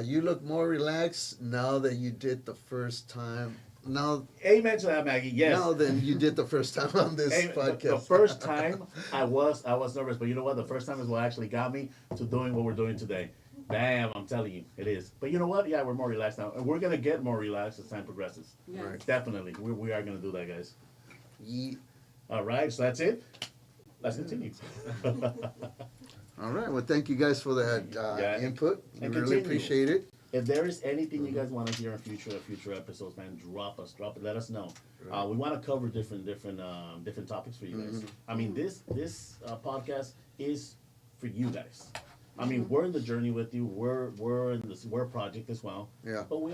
You look more relaxed now that you did the first time. Now, Amen to that, Maggie. Yes. now than you did the first time on this Hey, podcast. the first time I was nervous, but you know what? The first time is what actually got me to doing what we're doing today. Bam! I'm telling you, it is. But you know what? Yeah, we're more relaxed now, and we're gonna get more relaxed as time progresses. Yeah. Right. Definitely, we are gonna do that, guys. Ye- All right, so that's it. Let's continue. All right. Well, thank you guys for that Yeah. input. We And really continue. appreciate it. If there is anything you guys want to hear in future episodes, man, drop it. Let us know. We want to cover different topics for you guys. I mean, this podcast is for you guys. I mean, we're in the journey with you. We're in this project as well. Yeah. But we're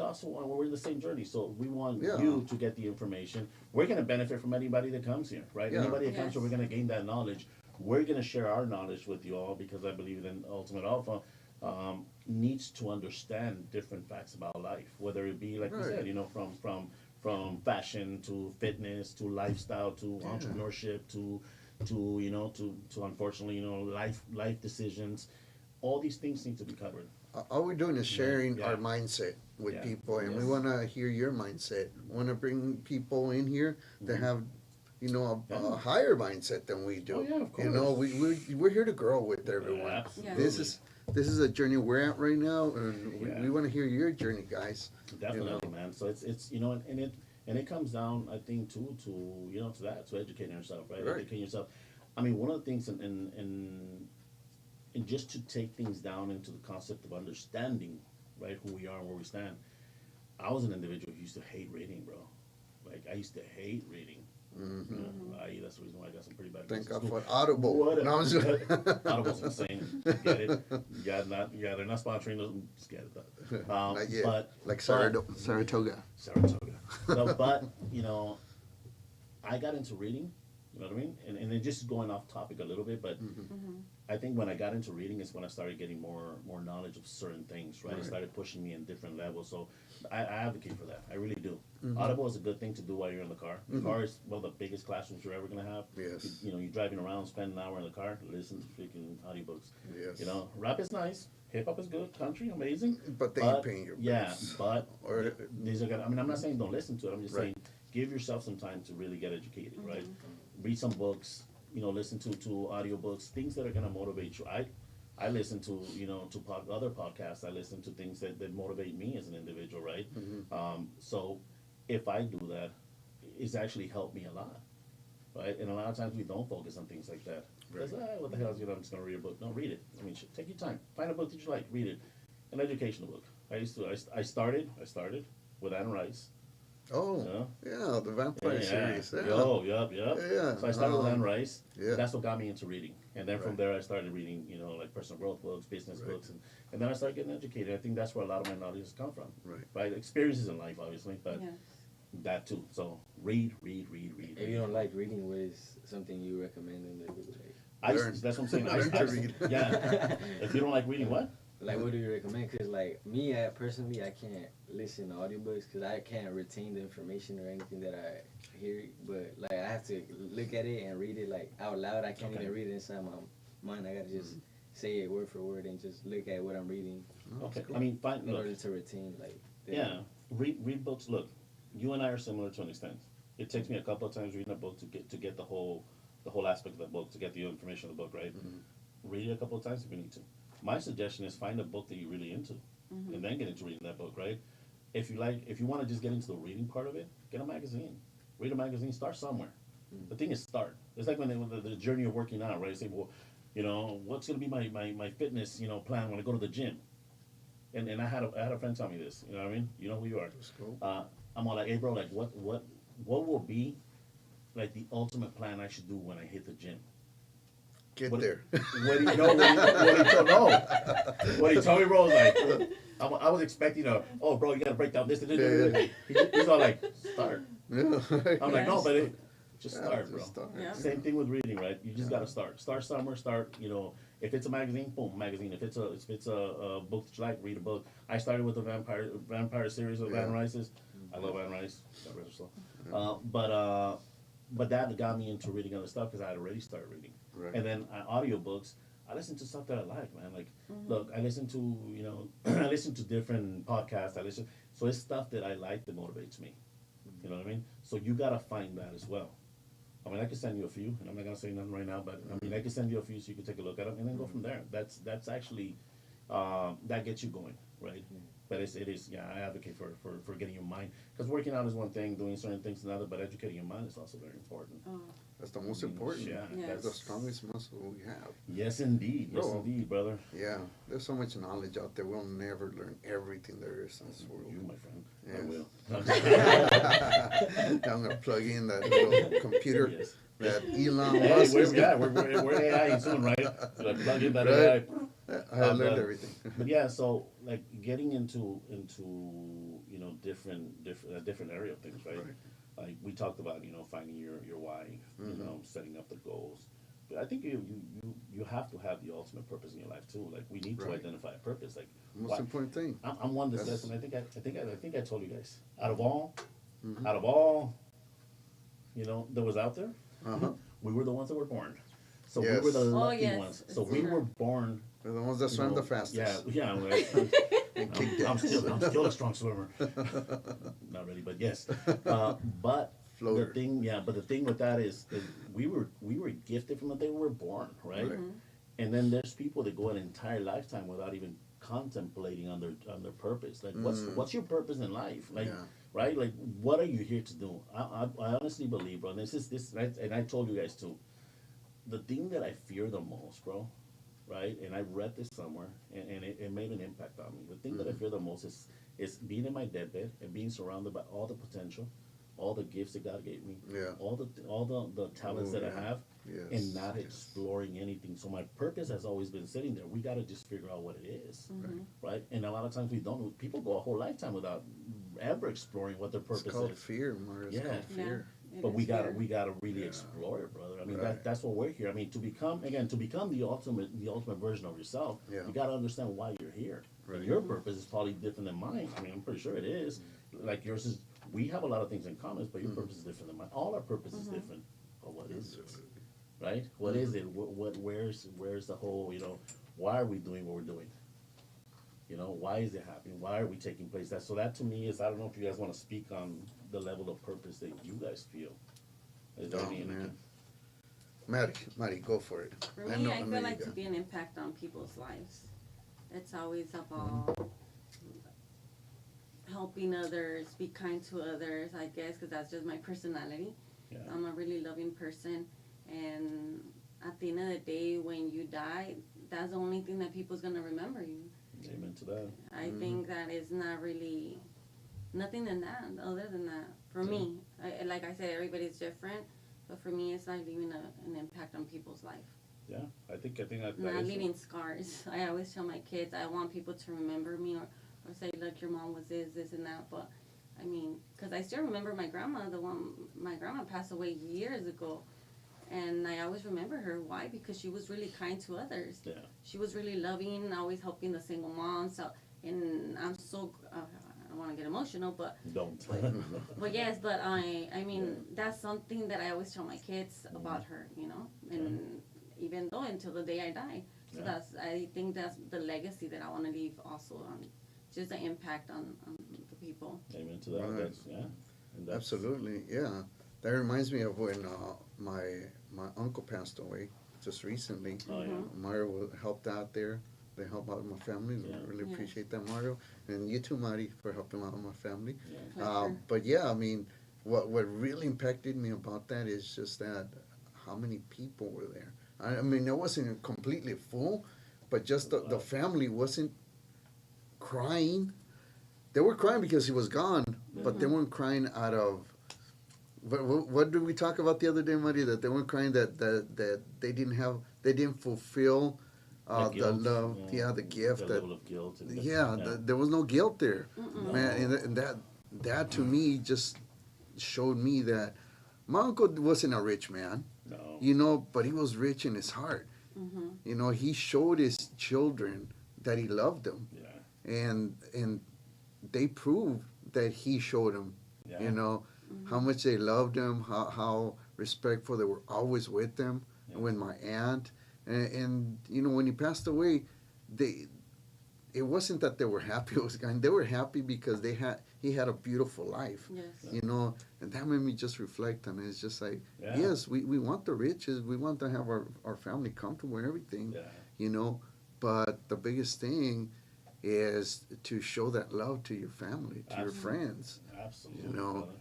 in the same journey, so we want Yeah. you to get the information. We're gonna benefit from anybody that comes here, right? Yeah. Anybody that comes Yes. here, we're gonna gain that knowledge. We're gonna share our knowledge with you all because I believe in Ultimate Alpha. needs to understand different facts about life, whether it be like you Right. said, you know, from fashion to fitness to lifestyle to Yeah. entrepreneurship to you know to unfortunately you know life decisions. All these things need to be covered. All we're doing is sharing Yeah. our mindset with Yeah. people, and we Yes. want to hear your mindset. We want to bring people in here that have, you know, a Yeah. higher mindset than we do. Oh, yeah, of You know, course. we're here to grow with everyone. Absolutely. This is a journey we're at right now, and Yeah. we want to hear your journey, guys. Definitely, You know? man. So it's you know, and it comes down, I think, too, to you know, to that, to educating yourself, right? Right. Educating yourself. I mean, one of the things and just to take things down into the concept of understanding, right, who we are and where we stand. I was an individual who used to hate reading, bro. Like I used to hate reading. Mm-hmm. You know, that's the reason why I got some pretty bad. Thank grades in God school. for Audible. What? No, I'm just Audible's insane. Get it? Yeah, they're not sponsoring those. Just get it though. Not yet. But Like but- Saratoga. Saratoga. So, but you know, I got into reading. You know what I mean? And then just going off topic a little bit, but I think when I got into reading is when I started getting more knowledge of certain things. Right? It Right. started pushing me in different levels. So I advocate for that. I really do. Mm-hmm. Audible is a good thing to do while you're in the car. The car is one of the biggest classrooms you're ever gonna have. Yes. You know, you're driving around, spend an hour in the car, listen to freaking audiobooks. Yes. You know, rap is nice, hip hop is good, country amazing. But they ain't paying your bills. Yeah, but Or- these are gonna. I mean, I'm not saying don't listen to it. I'm just Right. saying give yourself some time to really get educated, right? Read some books. You know, listen to audiobooks, things that are gonna motivate you. I listen to you know to other podcasts. I listen to things that motivate me as an individual, right? So if I do that, it's actually helped me a lot, right? And a lot of times we don't focus on things like that. Because what the hell is you know I'm just gonna read a book? No, read it. I mean, take your time. Find a book that you like. Read it. An educational book. I started with Anne Rice. Oh, Yeah. yeah, the vampire series. Yeah. Yup. Yeah, So I started with Anne Rice. yeah. That's what got me into reading. And then from Right. there I started reading, you know, like personal growth books, business Right. books, and then I started getting educated. I think that's where a lot of my knowledge has come from. Right. Right? Experiences in life, obviously, but Yeah. that too. So read. If you don't like reading, what is something you recommend in the like? Learn. That's what I'm saying. Learn to read. Yeah. If you don't like reading, what? Like, what do you recommend? Because, like, me, personally, I can't listen to audiobooks because I can't retain the information or anything that I hear. But, like, I have to look at it and read it, like, out loud. I can't Okay. even read it inside my mind. I got to just say it word for word and just look at what I'm reading Okay. I mean, fine. in Look, order to retain, like, the- yeah. Read books. Look, you and I are similar to an extent. It takes me a couple of times reading a book to get the whole aspect of the book, to get the information of the book, right? Read it a couple of times if you need to. My suggestion is find a book that you're really into, and then get into reading that book, right? If you want to just get into the reading part of it, get a magazine. Read a magazine. Start somewhere. The thing is, start. It's like when the journey of working out, right? You say, well, you know, what's going to be my fitness, you know, plan when I go to the gym? And I had a friend tell me this. You know what I mean? You know who you are. Let's go. I'm all like, hey, bro, like, what will be like the ultimate plan I should do when I hit the gym? Get What- there. What do you know? What he told me, bro, was like, I was expecting oh, bro, you gotta break down this. He's all like, start. Yeah. I'm like, no, Yes. but just Yeah, start, just bro. start. Yeah. Same thing with reading, right? You just gotta start. Start somewhere. Start, you know, if it's a magazine, boom, magazine. If it's a book that you like, read a book. I started with the vampire series of Yeah. Anne Rice's. I love Anne Rice. Got rid of slow. But that got me into reading other stuff because I had already started reading. Right. And then audiobooks, I listen to stuff that I like, man. Like, look, I listen to, you know, I listen to different podcasts. So it's stuff that I like that motivates me. You know what I mean? So you gotta find that as well. I mean, I can send you a few, and I'm not gonna say nothing right now, but I mean, I can send you a few so you can take a look at them and then go from there. That's actually that gets you going, right? But it is, yeah. I advocate for getting your mind, because working out is one thing, doing certain things is another, but educating your mind is also very important. Oh, That's the most important. Yeah, Yes. That's the strongest muscle we have. Yes, indeed. Yes, Bro. indeed, brother. Yeah, there's so much knowledge out there. We'll never learn everything there is in this world. You, my friend. Yes. I will. I'm gonna plug in that little computer Yes. that Elon Hey, Musk is we're AI soon, right? Like, plug in that Right. AI. I learned but- everything. But yeah, so like getting into you know different area of things, right? Right. Like we talked about, you know, finding your wife, you know, setting up the goals. I think you have to have the ultimate purpose in your life too. Like we need to Right. identify a purpose. Like Most important thing. I'm one that That's- says, and I think I told you guys, out of all, Mhm. out of all, you know, that was out there, Uh-huh. we were the ones that were born. So Yes. we were the Oh, lucky yes, ones. it's So we true. were born. They're the ones that you swim know, the fastest. Yeah, And kicked I'm ass. still a strong swimmer. Not really, but yes. But Floater. the thing with that is we were gifted from the day we were born, right? Right. And then there's people that go an entire lifetime without even contemplating on their purpose. Like, what's your purpose in life? Like, Yeah. right? Like, what are you here to do? I honestly believe, bro. And and I told you guys too. The thing that I fear the most, bro, right? And I read this somewhere, and it made an impact on me. The thing that I fear the most is being in my deathbed and being surrounded by all the potential, all the gifts that God gave me, Yeah. all the talents Oh, that yeah. I have, Yes, and not yes. exploring anything. So my purpose has always been sitting there. We got to just figure out what it is, Mm-hmm. right? And a lot of times we don't. People go a whole lifetime without ever exploring what their It's purpose called is. fear, Mario. It's Yeah. called Yeah. fear. It But is we gotta fear. really Yeah. explore it, brother. I mean Right. that's what we're here. I mean to become the ultimate version of yourself. Yeah. You gotta understand why you're here. Right. And your purpose is probably different than mine. I mean I'm pretty sure it is. Like yours is. We have a lot of things in common, but your purpose is different than mine. All our purpose is different. But what is it? Right? What is it? Where's the whole? You know, why are we doing what we're doing? You know, why is it happening? Why are we taking place? That to me is, I don't know if you guys want to speak on the level of purpose that you guys feel. Is there Oh, any? man. Maddie, go for it. For me, I feel like to be an impact on people's lives. It's always about helping others, be kind to others, I guess, because that's just my personality. Yeah. I'm a really loving person, and at the end of the day, when you die, that's the only thing that people's gonna remember you. Amen to that. I think that is not really nothing than that. Other than that, for me, like I said, everybody's different, but for me, it's like leaving an impact on people's life. Yeah, I think that Not is- leaving scars. I always tell my kids I want people to remember me or say, look, your mom was this and that. But I mean, because I still remember my grandma, my grandma passed away years ago. And I always remember her. Why? Because she was really kind to others. Yeah. She was really loving, always helping the single moms. So, and I'm so, I don't want to get emotional, but Don't. but yes, but I mean, that's something that I always tell my kids about her, you know, and even though until the day I die. So Yeah. I think that's the legacy that I want to leave also on, just the impact on the people. Amen to that. Right. That's, yeah. And that's- Absolutely, yeah. That reminds me of when my uncle passed away just recently. Oh yeah. Mario helped out there. They helped out my family. Yeah. Really Yes. appreciate that, Mario. And you too, Mari, for helping out my family. Yeah. Pleasure. But yeah, I mean, what really impacted me about that is just that how many people were there. I mean, it wasn't completely full, but just the family wasn't crying. They were crying because he was gone, but they weren't crying out of. What did we talk about the other day, Mari? That they weren't crying that they didn't fulfill The the guilt, love, yeah. the gift The that level of guilt. And there was no guilt there, Mm-mm. man, and that to me just showed me that my uncle wasn't a rich man, No. you know, but he was rich in his heart. Mm-hmm. You know, he showed his children that he loved them, Yeah. and they proved that he showed them, Yeah. you know, how much they loved him, how respectful they were always with them. Yeah. With my aunt, and you know, when he passed away, it wasn't that they were happy it was gone. They were happy because he had a beautiful life, Yes. you know, and that made me just reflect on it. It's just like, Yeah. yes, we want the riches, we want to have our family comfortable and everything, Yeah. you know, but the biggest thing is to show that love to your family, to your Absolutely. friends, Absolutely. You know, brother.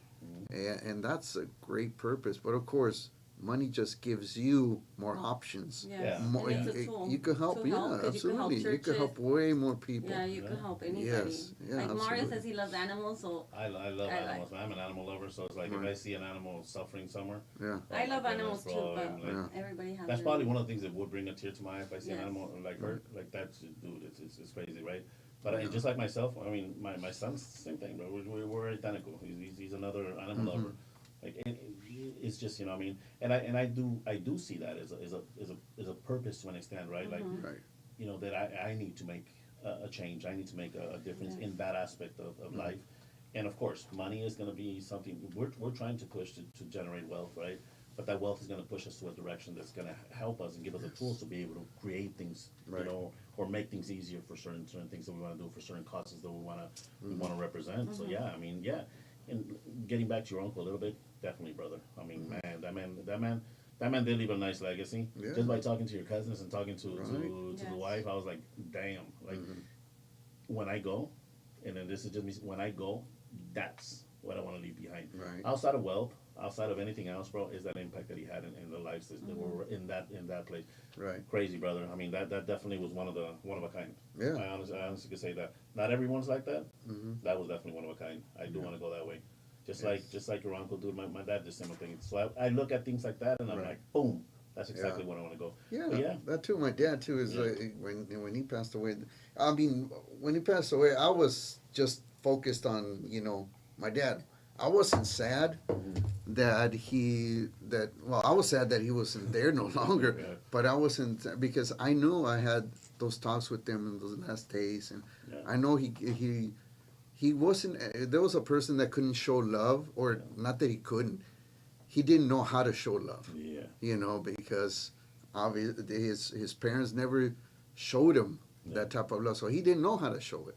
Mhm. and that's a great purpose. But of course, money just gives you more options. Yes. Yeah. More, And it's a tool you could help, to yeah, help, 'cause absolutely. You could churches. help way more people. Yeah, you Yeah. can help anybody. Yes, yeah, like Mario absolutely. says he loves animals, so I love I like- animals. I'm an animal lover, so it's like if Right. I see an animal suffering somewhere, Yeah, oh I my love goodness, animals bro, too, I'm but like- Yeah. everybody has That's their- probably one of the things that would bring a tear to my eye if I see an Yes. animal like hurt. Like that's dude, it's crazy, right? But I, just like myself, I mean, my son's the same thing, bro. We're identical. He's another animal lover. Like it's just, you know, I mean, and I do see that as a purpose to an extent, right? Like, Right. you know, that I need to make a change. I need to make a difference in that aspect of life. And of course, money is going to be something we're trying to push to generate wealth, right? But that wealth is going to push us to a direction that's going to help us and give us the tools to be able to create things, Right. you know, or make things easier for certain things that we want to do, for certain causes that we want to represent. So yeah, I mean, yeah. And getting back to your uncle a little bit, definitely, brother. I mean, man, that man did leave a nice legacy. Yeah. Just by talking to your cousins and talking to Right. the wife, I was like, damn. Like when I go, and then this is just me. When I go, that's what I want to leave behind. Right. Outside of wealth, outside of anything else, bro, is that impact that he had in the lives that were in that place. Right. Crazy, brother. I mean, that definitely was one of a kind. Yeah. I honestly could say that. Not everyone's like that. Mm-hmm. That was definitely one of a kind. I do want to go that way. Just like your uncle, dude. My dad did similar things. So I look at things like that, and I'm Right. like, boom. That's exactly Yeah. what I want to go. Yeah, But yeah. that too. My dad too is Yeah. when he passed away. I mean, when he passed away, I was just focused on my dad. I wasn't sad I was sad that he wasn't there no longer. Yeah. But I wasn't, because I knew I had those talks with him in those last days, and Yeah. I know he wasn't. There was a person that couldn't show love, or not that he couldn't. He didn't know how to show love. Yeah. Because obviously his parents never showed him that type of love, so he didn't know how to show it.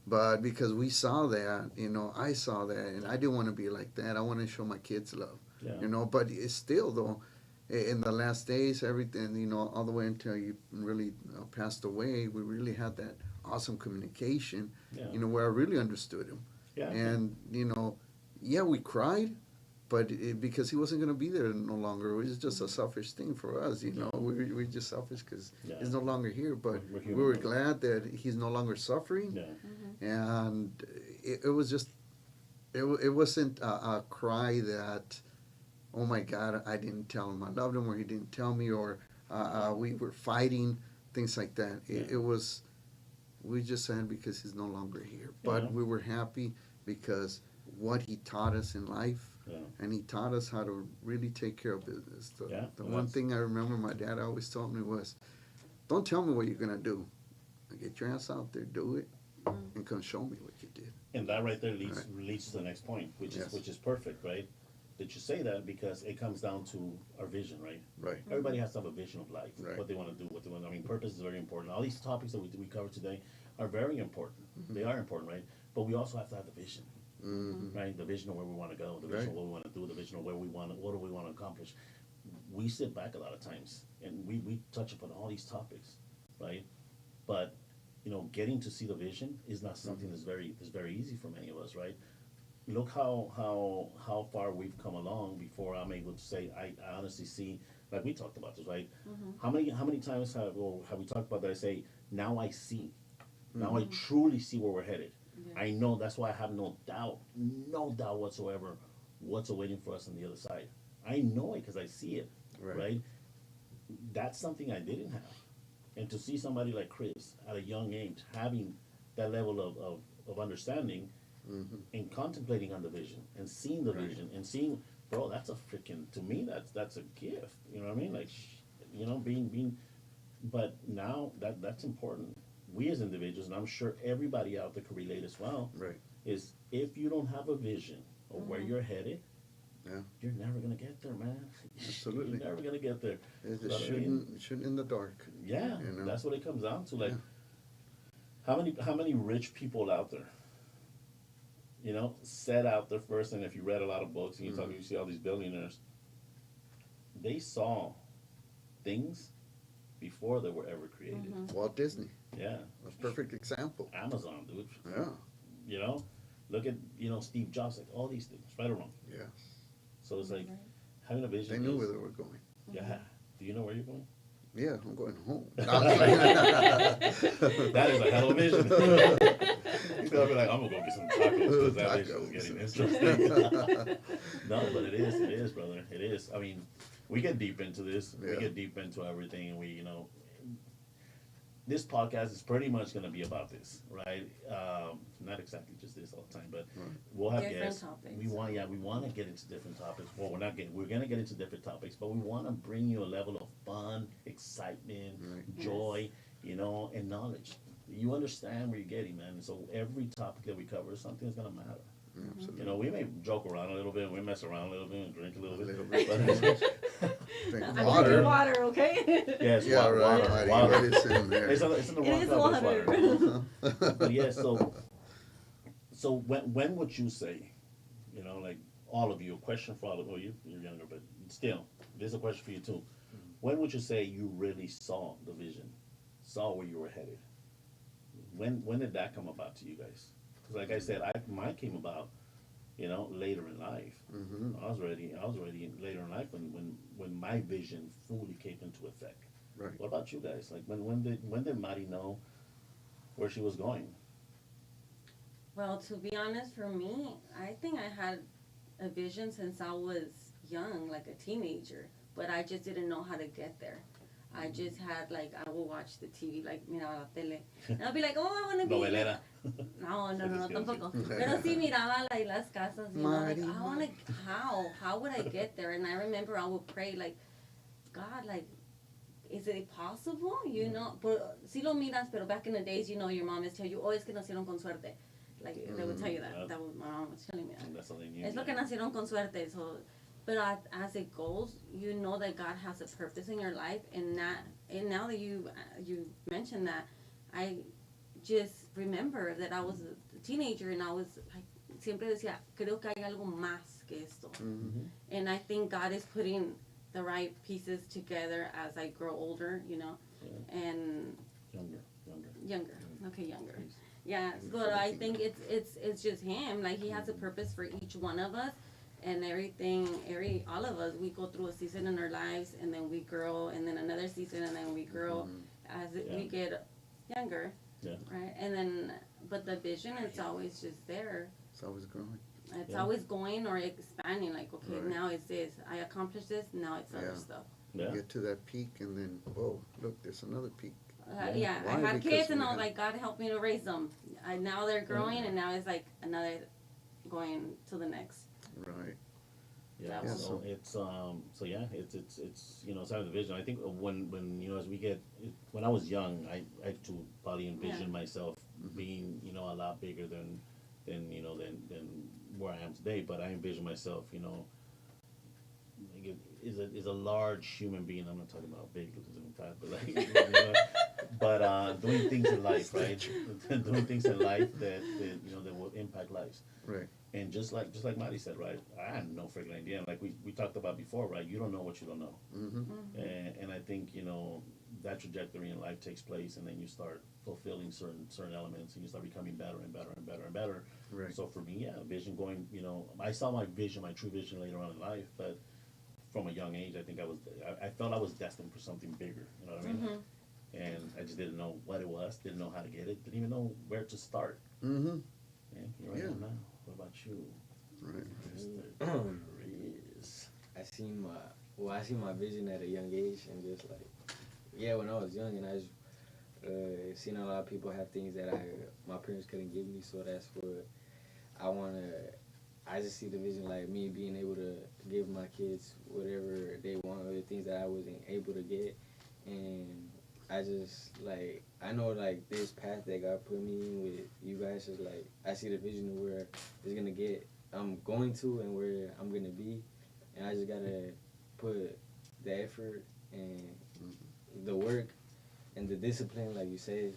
But because we saw that, I saw that, and I didn't want to be like that. I want to show my kids love, Yeah. But it's still, though, in the last days, everything, all the way until you really passed away, we really had that awesome communication, Yeah. where I really understood him. Yeah. And, we cried, but because he wasn't going to be there no longer. It was just a selfish thing for us, We're just selfish because Yeah. he's no longer here. But We're we human, were brother. glad that he's no longer suffering. Yeah. And it was just, it wasn't a cry that, oh my God, I didn't tell him I loved him, or he didn't tell me, or we were fighting, things like that. It was, we just sad because he's no longer here. But Yeah. we were happy because what he taught us in life, Yeah. and he taught us how to really take care of business. The Yeah, one that's- thing I remember my dad always told me was, don't tell me what you're going to do. Get your ass out there, do it, and come show me what you did. And that right there leads Right. leads to the next point, which Yes. is perfect, right? That you say that because it comes down to our vision, right? Right. Everybody has to have a vision of life, Right. what they want to do, what they want. I mean, purpose is very important. All these topics that we cover today are very important. Mm-hmm. They are important, right? But we also have to have the vision, Mm-hmm. right? The vision of where we want to go, the vision of what we want to do, the vision of what do we want to accomplish. We sit back a lot of times and we touch upon all these topics, right? But getting to see the vision is not something that's very easy for many of us, right? Look how far we've come along before I'm able to say I honestly see, like we talked about this, right? How many times have we talked about that? I say now I see, now I truly see where we're headed. Yeah. I know, that's why I have no doubt whatsoever what's awaiting for us on the other side. I know it because I see it, right? That's something I didn't have. And to see somebody like Chris at a young age having that level of understanding and contemplating on the vision and seeing the vision and seeing, bro, that's a freaking, to me, that's a gift. You know what I mean? Like, being, but now that's important. We as individuals, and I'm sure everybody out there could relate as well, Right. is if you don't have a vision of where you're headed, Yeah. you're never gonna get there, man. Absolutely. You're never gonna get there. It You know what I mean? shouldn't in the dark. Yeah, You know? that's what it comes down to. Like, how many rich people out there, set out there first, and if you read a lot of books and you see all these billionaires, they saw things before they were ever created. Walt Disney, Yeah, a perfect example. Amazon, dude. Yeah. Look at Steve Jobs, like all these things, right or wrong. Yeah. So it's like having a vision. They knew is- where they were going. Yeah. Do you know where you're going? Yeah, I'm going home. That is a hell of a vision. He's gonna be like, I'm gonna go get some tacos because that vision is Tacos. getting interesting. No, but it is, brother. It is. I mean, we get deep into this. We Yeah. get deep into everything, and this podcast is pretty much gonna be about this, right? Not exactly just this all the time, but we'll have Different guests. topics. We want to get into different topics. Well, we're gonna get into different topics, but we want to bring you a level of fun, excitement, Right. joy, you know, and knowledge. You understand where you're getting, man. And so every topic that we cover, something's gonna matter. Absolutely. You know, we may joke around a little bit, we mess around a little bit, and drink a little bit. little bit. But- Drink I'm water. drinking water, okay? yes, Yeah, right, water, Marty, water. what is in there? It's in the It wrong is cup, it's water. But yeah, so when would you say, you know, like all of you, a question for all of you, you're younger, but still, there's a question for you too. When would you say you really saw the vision, saw where you were headed? When did that come about to you guys? Because like I said, mine came about, you know, later in life. Mm-hmm. I was ready later in life when my vision fully came into effect. Right. What about you guys? Like when did Mari know where she was going? Well, to be honest, for me, I think I had a vision since I was young, like a teenager, but I just didn't know how to get there. I just had, like, I would watch the TV, like, miraba la tele, and I'll be like, oh, I want to be... Novelera. No, tampoco. Pero sí miraba, like, las casas, you know, like, I want to, how would I get there? And I remember I would pray, like, God, like, is it possible? You know, but si lo miras, pero back in the days, you know, your mom is telling you, oh, es que nacieron con suerte. Like, they would tell you that. That was, my mom was telling me that. That's all they knew. Es lo que nacieron con suerte. So, but as it goes, you know that God has a purpose in your life, and now that you mentioned that, I just remember that I was a teenager and I was like, siempre decía, creo que hay algo más que esto. Mm-hmm. And I think God is putting the right pieces together as I grow older, you know, Yeah. and Younger. Okay, younger. Yeah, but I think it's just Him. Like, He has a purpose for each one of us, and all of us, we go through a season in our lives, and then we grow, and then another season, and then we grow as we get younger. Yeah. Right, and then, but the vision, it's always just there. It's always growing. It's Yeah. always going or expanding. Like, okay, Right. now it's this. I accomplished this. Now it's other Yeah. stuff. Yeah. Get to that peak, and then whoa, look, there's another peak. Yeah, I Why? had Because kids, and we I was have- like, God help me to raise them. Now they're growing, and now it's like another going to the next. Right. Yeah, Yeah, so it's so yeah, it's you know, it's out of the vision. I think when you know, as we get, when I was young, I too probably envisioned myself being, you know, a lot bigger than you know than where I am today. But I envision myself, you know, like is a large human being. I'm not talking about big because I'm fat, but like, you know, but doing things in life, right? Doing things in life that you know that will impact lives. Right. And just like Mari said, right? I had no freaking idea. Like we talked about before, right? You don't know what you don't know. Mm-hmm. And I think, you know, that trajectory in life takes place, and then you start fulfilling certain elements, and you start becoming better and better and better and better. Right. So for me, yeah, vision going, you know, I saw my vision, my true vision later on in life, but from a young age, I think I felt I was destined for something bigger. You know what I mean? Mm-hmm. And I just didn't know what it was, didn't know how to get it, didn't even know where to start. Mm-hmm. And here I am now. What about you? Right. Mr. Reese? I seen my vision at a young age, and just like, yeah, when I was young, and I just seen a lot of people have things that my parents couldn't give me, so that's what I just see the vision, like me being able to give my kids whatever they want, or the things that I wasn't able to get, and I just, like, I know, like, this path that God put me in with you guys is, like, I see the vision of where it's gonna get, I'm going to, and where I'm gonna be, and I just gotta put the effort and the work and the discipline, like you said,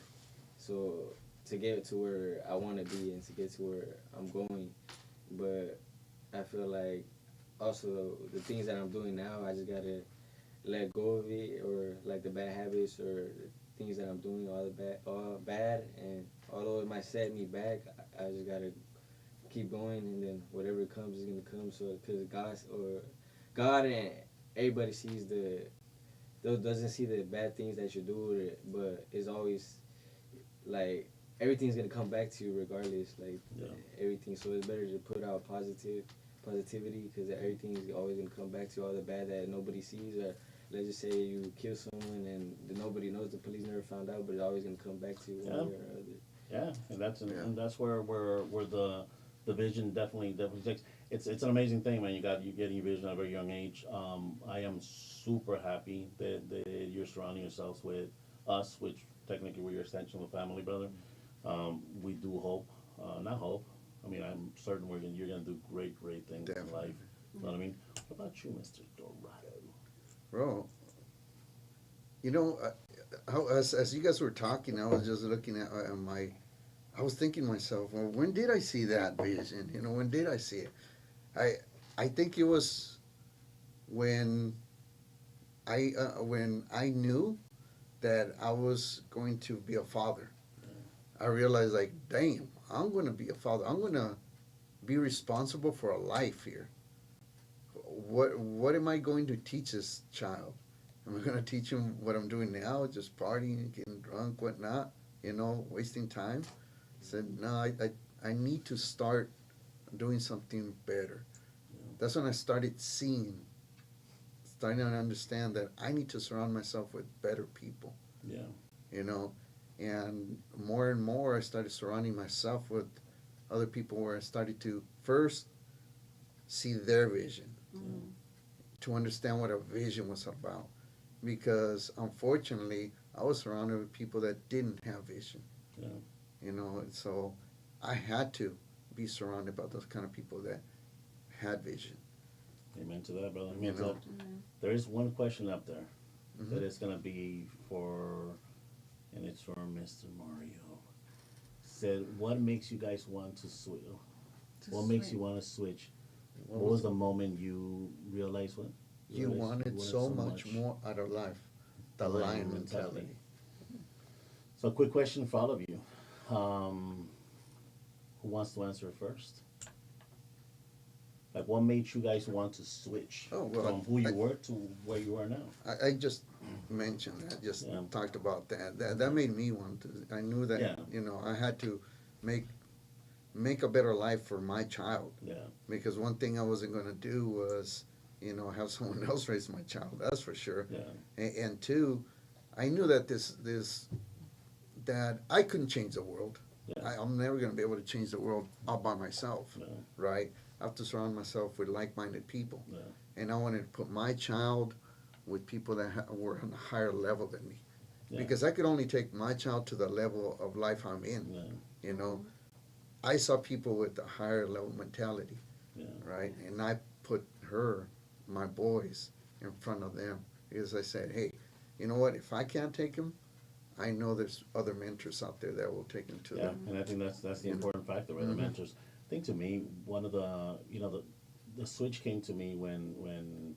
so to get to where I want to be and to get to where I'm going. But I feel like also the things that I'm doing now, I just gotta let go of it, or like the bad habits or the things that I'm doing, all bad, and although it might set me back, I just gotta keep going, and then whatever comes is gonna come. So because God and everybody sees doesn't see the bad things that you do, but it's always like everything's gonna come back to you regardless, like everything. So it's better to put out positivity, because everything's always gonna come back to you. All the bad that nobody sees, or let's just say you kill someone and nobody knows, the police never found out, but it's always gonna come back to you one way or other. Yeah, and that's where the vision definitely takes. It's an amazing thing, man. You getting your vision at a very young age. I am super happy that you're surrounding yourselves with us, which technically we're your extension of the family, brother. We do hope, not hope. I mean, I'm certain you're gonna do great things in Definitely. life. You know what I mean? What about you, Mr. Dorado? Bro, you know, as you guys were talking, I was just looking at I was thinking to myself, well, when did I see that vision? You know, when did I see it? I think it was when when I knew that I was going to be a father. I realized, like, damn, I'm going to be a father. I'm going to be responsible for a life here. What am I going to teach this child? Am I going to teach him what I'm doing now, just partying, getting drunk, whatnot, wasting time? I said, no, I need to start doing something better. That's when I started starting to understand that I need to surround myself with better people, Yeah. And more I started surrounding myself with other people where I started to first see their vision, to understand what a vision was about. Because unfortunately, I was surrounded with people that didn't have vision. Yeah. And so I had to be surrounded by those kind of people that had vision. Amen to that, brother. You Amen to know. that. There is one question up there Mhm. that is gonna be and it's for Mr. Mario. Said, what makes you guys want to switch? What makes you want to switch? What was the moment you realized what? You wanted so much more out of life. The lion mentality. So, a quick question for all of you. Who wants to answer it first? Like, what made you guys want to switch from who you were to where you are now? I just mentioned that, talked about that. That made me want to. I knew that, I had to make a better life for my child. Yeah. Because one thing I wasn't going to do was, have someone else raise my child. That's for sure. Yeah. And two, I knew that that I couldn't change the world. Yeah. I'm never going to be able to change the world all by myself, right? I have to surround myself with like-minded people. Yeah. And I wanted to put my child with people that were on a higher level than me. Yeah. Because I could only take my child to the level of life I'm in, I saw people with a higher level mentality, right? And I put my boys, in front of them. Because I said, hey, you know what? If I can't take him, I know there's other mentors out there that will take him to them. And I think that's the important factor, right? The mentors. I think to me, one of the the switch came to me when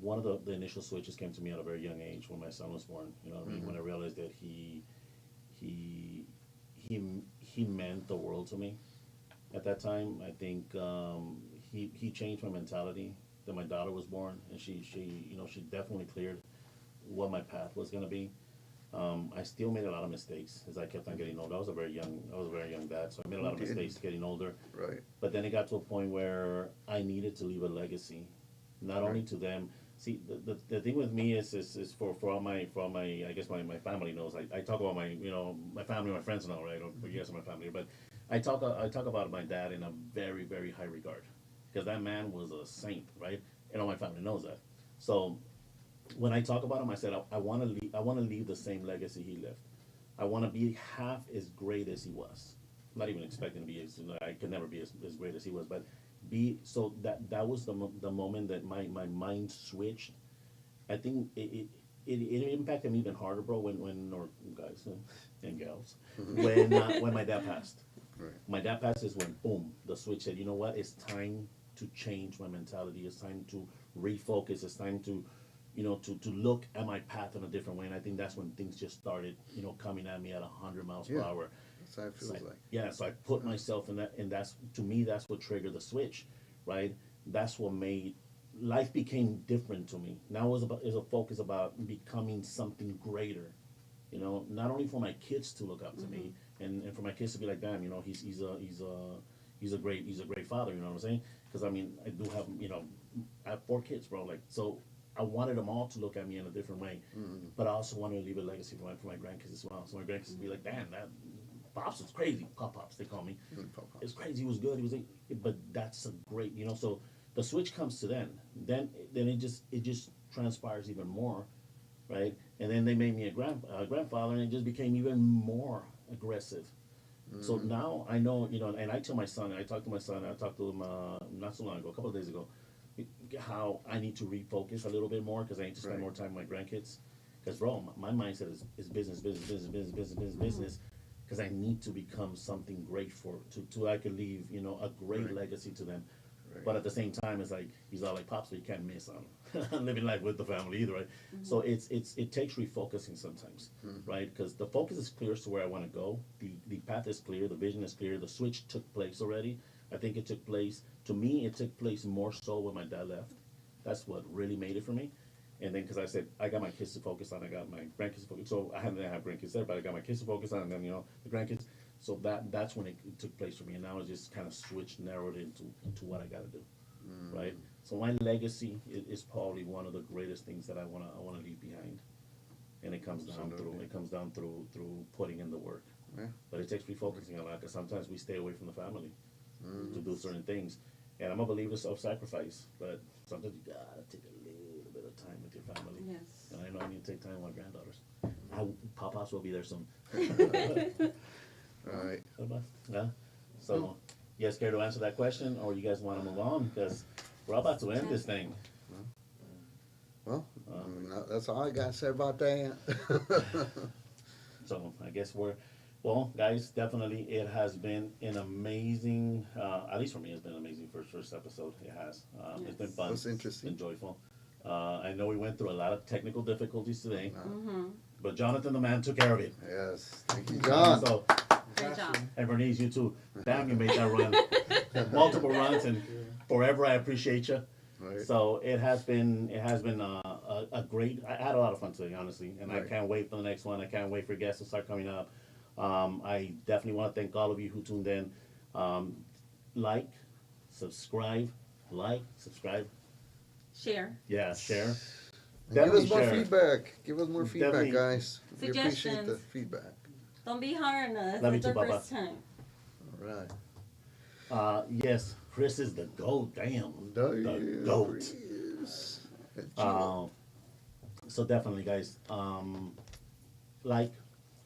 one of the initial switches came to me at a very young age when my son was born. You know what I mean? When I realized that he meant the world to me. At that time, I think he changed my mentality. That my daughter was born, and she definitely cleared what my path was going to be. I still made a lot of mistakes as I kept on getting older. I was a very young dad, so I made a lot of mistakes getting older. Right. But then it got to a point where I needed to leave a legacy, not only to them. See, the thing with me is for all my I guess my family knows. I talk about my family, my friends know, right? Or you guys are my family, but I talk about my dad in a very, very high regard, because that man was a saint, right? And all my family knows that. So when I talk about him, I said I want to leave the same legacy he left. I want to be half as great as he was. I'm not even expecting to be I could never be as great as he was, but that was the moment that my mind switched. I think it impacted me even harder, bro, when guys and gals, when my dad passed. Right. My dad passed is when, boom, the switch said, you know what, it's time to change my mentality. It's time to refocus. It's time to look at my path in a different way. And I think that's when things just started, coming at me at 100 miles per hour. That's how it feels like. Yeah, so I put myself in that, and that's what triggered the switch, right? That's what made life became different to me. Now is a focus about becoming something greater, not only for my kids to look up to me, and for my kids to be like, damn, he's a great father, you know what I'm saying? Because I mean, I do have, I have 4 kids, bro. Like, so I wanted them all to look at me in a different way, but I also wanted to leave a legacy for my grandkids as well. So my grandkids would be like, damn, Pops was crazy. Pops, they call me. Pop-Pop. It's crazy. He was good. He was, but that's a great, so the switch comes to then it just transpires even more, right? And then they made me a grandfather, and it just became even more aggressive. So now I know, and I tell my son, I talked to my son, I talked to him not so long ago, a couple of days ago, how I need to refocus a little bit more because I need to spend Right. more time with my grandkids. Because, bro, my mindset is business. Because I need to become something great to I could leave, a great Right. legacy to them. Right. But at the same time, it's like he's all like, Pops, but you can't miss on living life with the family either, right? So it takes refocusing sometimes, right? Because the focus is clear as to where I want to go. The path is clear. The vision is clear. The switch took place already. I think it took place. To me, it took place more so when my dad left. That's what really made it for me. And then, because I said, I got my kids to focus on, I got my grandkids to focus. So I didn't have grandkids there, but I got my kids to focus on, and then the grandkids. So that's when it took place for me, and now it's just kind of switched, narrowed into what I got to do, right? So my legacy is probably one of the greatest things that I wanna leave behind, and it comes down through putting in the work. Yeah. But it takes refocusing a lot because sometimes we stay away from the family to do certain things, and I'm a believer of sacrifice, but sometimes you gotta take a little bit of time with your family. Yes. And I know I need to take time with my granddaughters. Pop-Pops will be there soon. All right. Yeah. So, you guys care to answer that question, or you guys want to move on? Because we're about to end this thing. Well, that's all I got to say about that. So, I guess well, guys, definitely it has been an amazing, at least for me, it's been an amazing first episode. It has. It's been fun. That's interesting. It's been joyful. I know we went through a lot of technical difficulties today, Mm-hmm. but Jonathan, the man, took care of it. Yes. Thank you, John. So, Great job. and Bernice, you too. Damn, you made that run. Multiple runs, and forever I appreciate you. Right. So it has been a great. I had a lot of fun today, honestly, and I Right. can't wait for the next one. I can't wait for guests to start coming up. I definitely want to thank all of you who tuned in. Like, subscribe, Share. yeah, share. And give us more share. feedback. Give us more feedback, Definitely. guys. We appreciate the Suggestions. feedback. Don't be hard on us. Love you It's too, our Papa. first time. All right. Yes, Chris is the GOAT. Damn, the GOAT. Yes. So definitely, guys, like,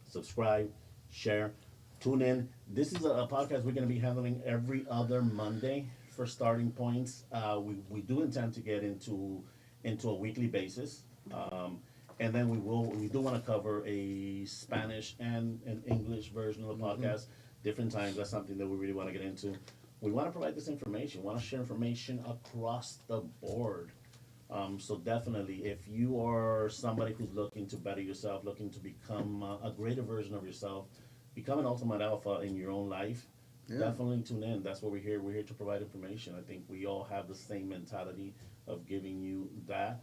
subscribe, share, tune in. This is a podcast we're going to be handling every other Monday for starting points. We do intend to get into a weekly basis, and then we do want to cover a Spanish and an English version of the podcast. Different times. That's something that we really want to get into. We want to provide this information. We want to share information across the board. So definitely, if you are somebody who's looking to better yourself, looking to become a greater version of yourself, become an ultimate alpha in your own life, definitely tune in. That's what we're here. We're here to provide information. I think we all have the same mentality of giving you that.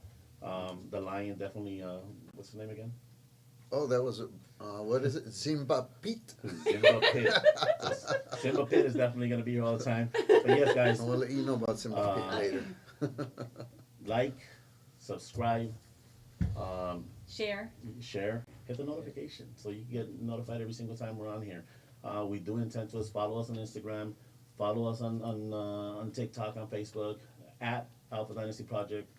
The lion definitely, what's his name again? Oh, that was, what is it? Simba Pete. Simba Pit. So, Simba Pit is definitely going to be here all the time. But yes, guys, I will let you know about Simba Pete later. like, subscribe, Share. share, hit the notification so you can get notified every single time we're on here. We do intend to follow us on Instagram, follow us on TikTok, on Facebook, at Alpha Dynasty Project.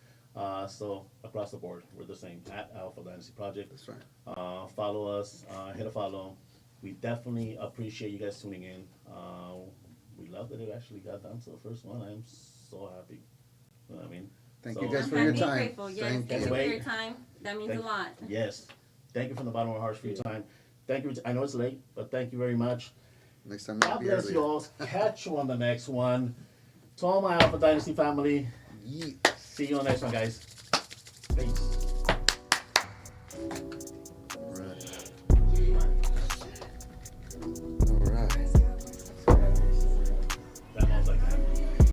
So across the board, we're the same, at Alpha Dynasty Project. That's right. Follow us, hit a follow. We definitely appreciate you guys tuning in. We love that it actually got down to the first one. I am so happy. You know what I mean? Thank So- you guys I'm for your happy, time. grateful. Yes, Thank thank you. you for Wait. your time. That means Thank- a lot. Yes. Thank you from the bottom of our hearts for your time. Thank you. I know it's late, but thank you very much. Next time, God I'll be bless early. you all. Catch you on the next one. To all my Alpha Dynasty family, Yeet. see you on the next one, guys. Peace.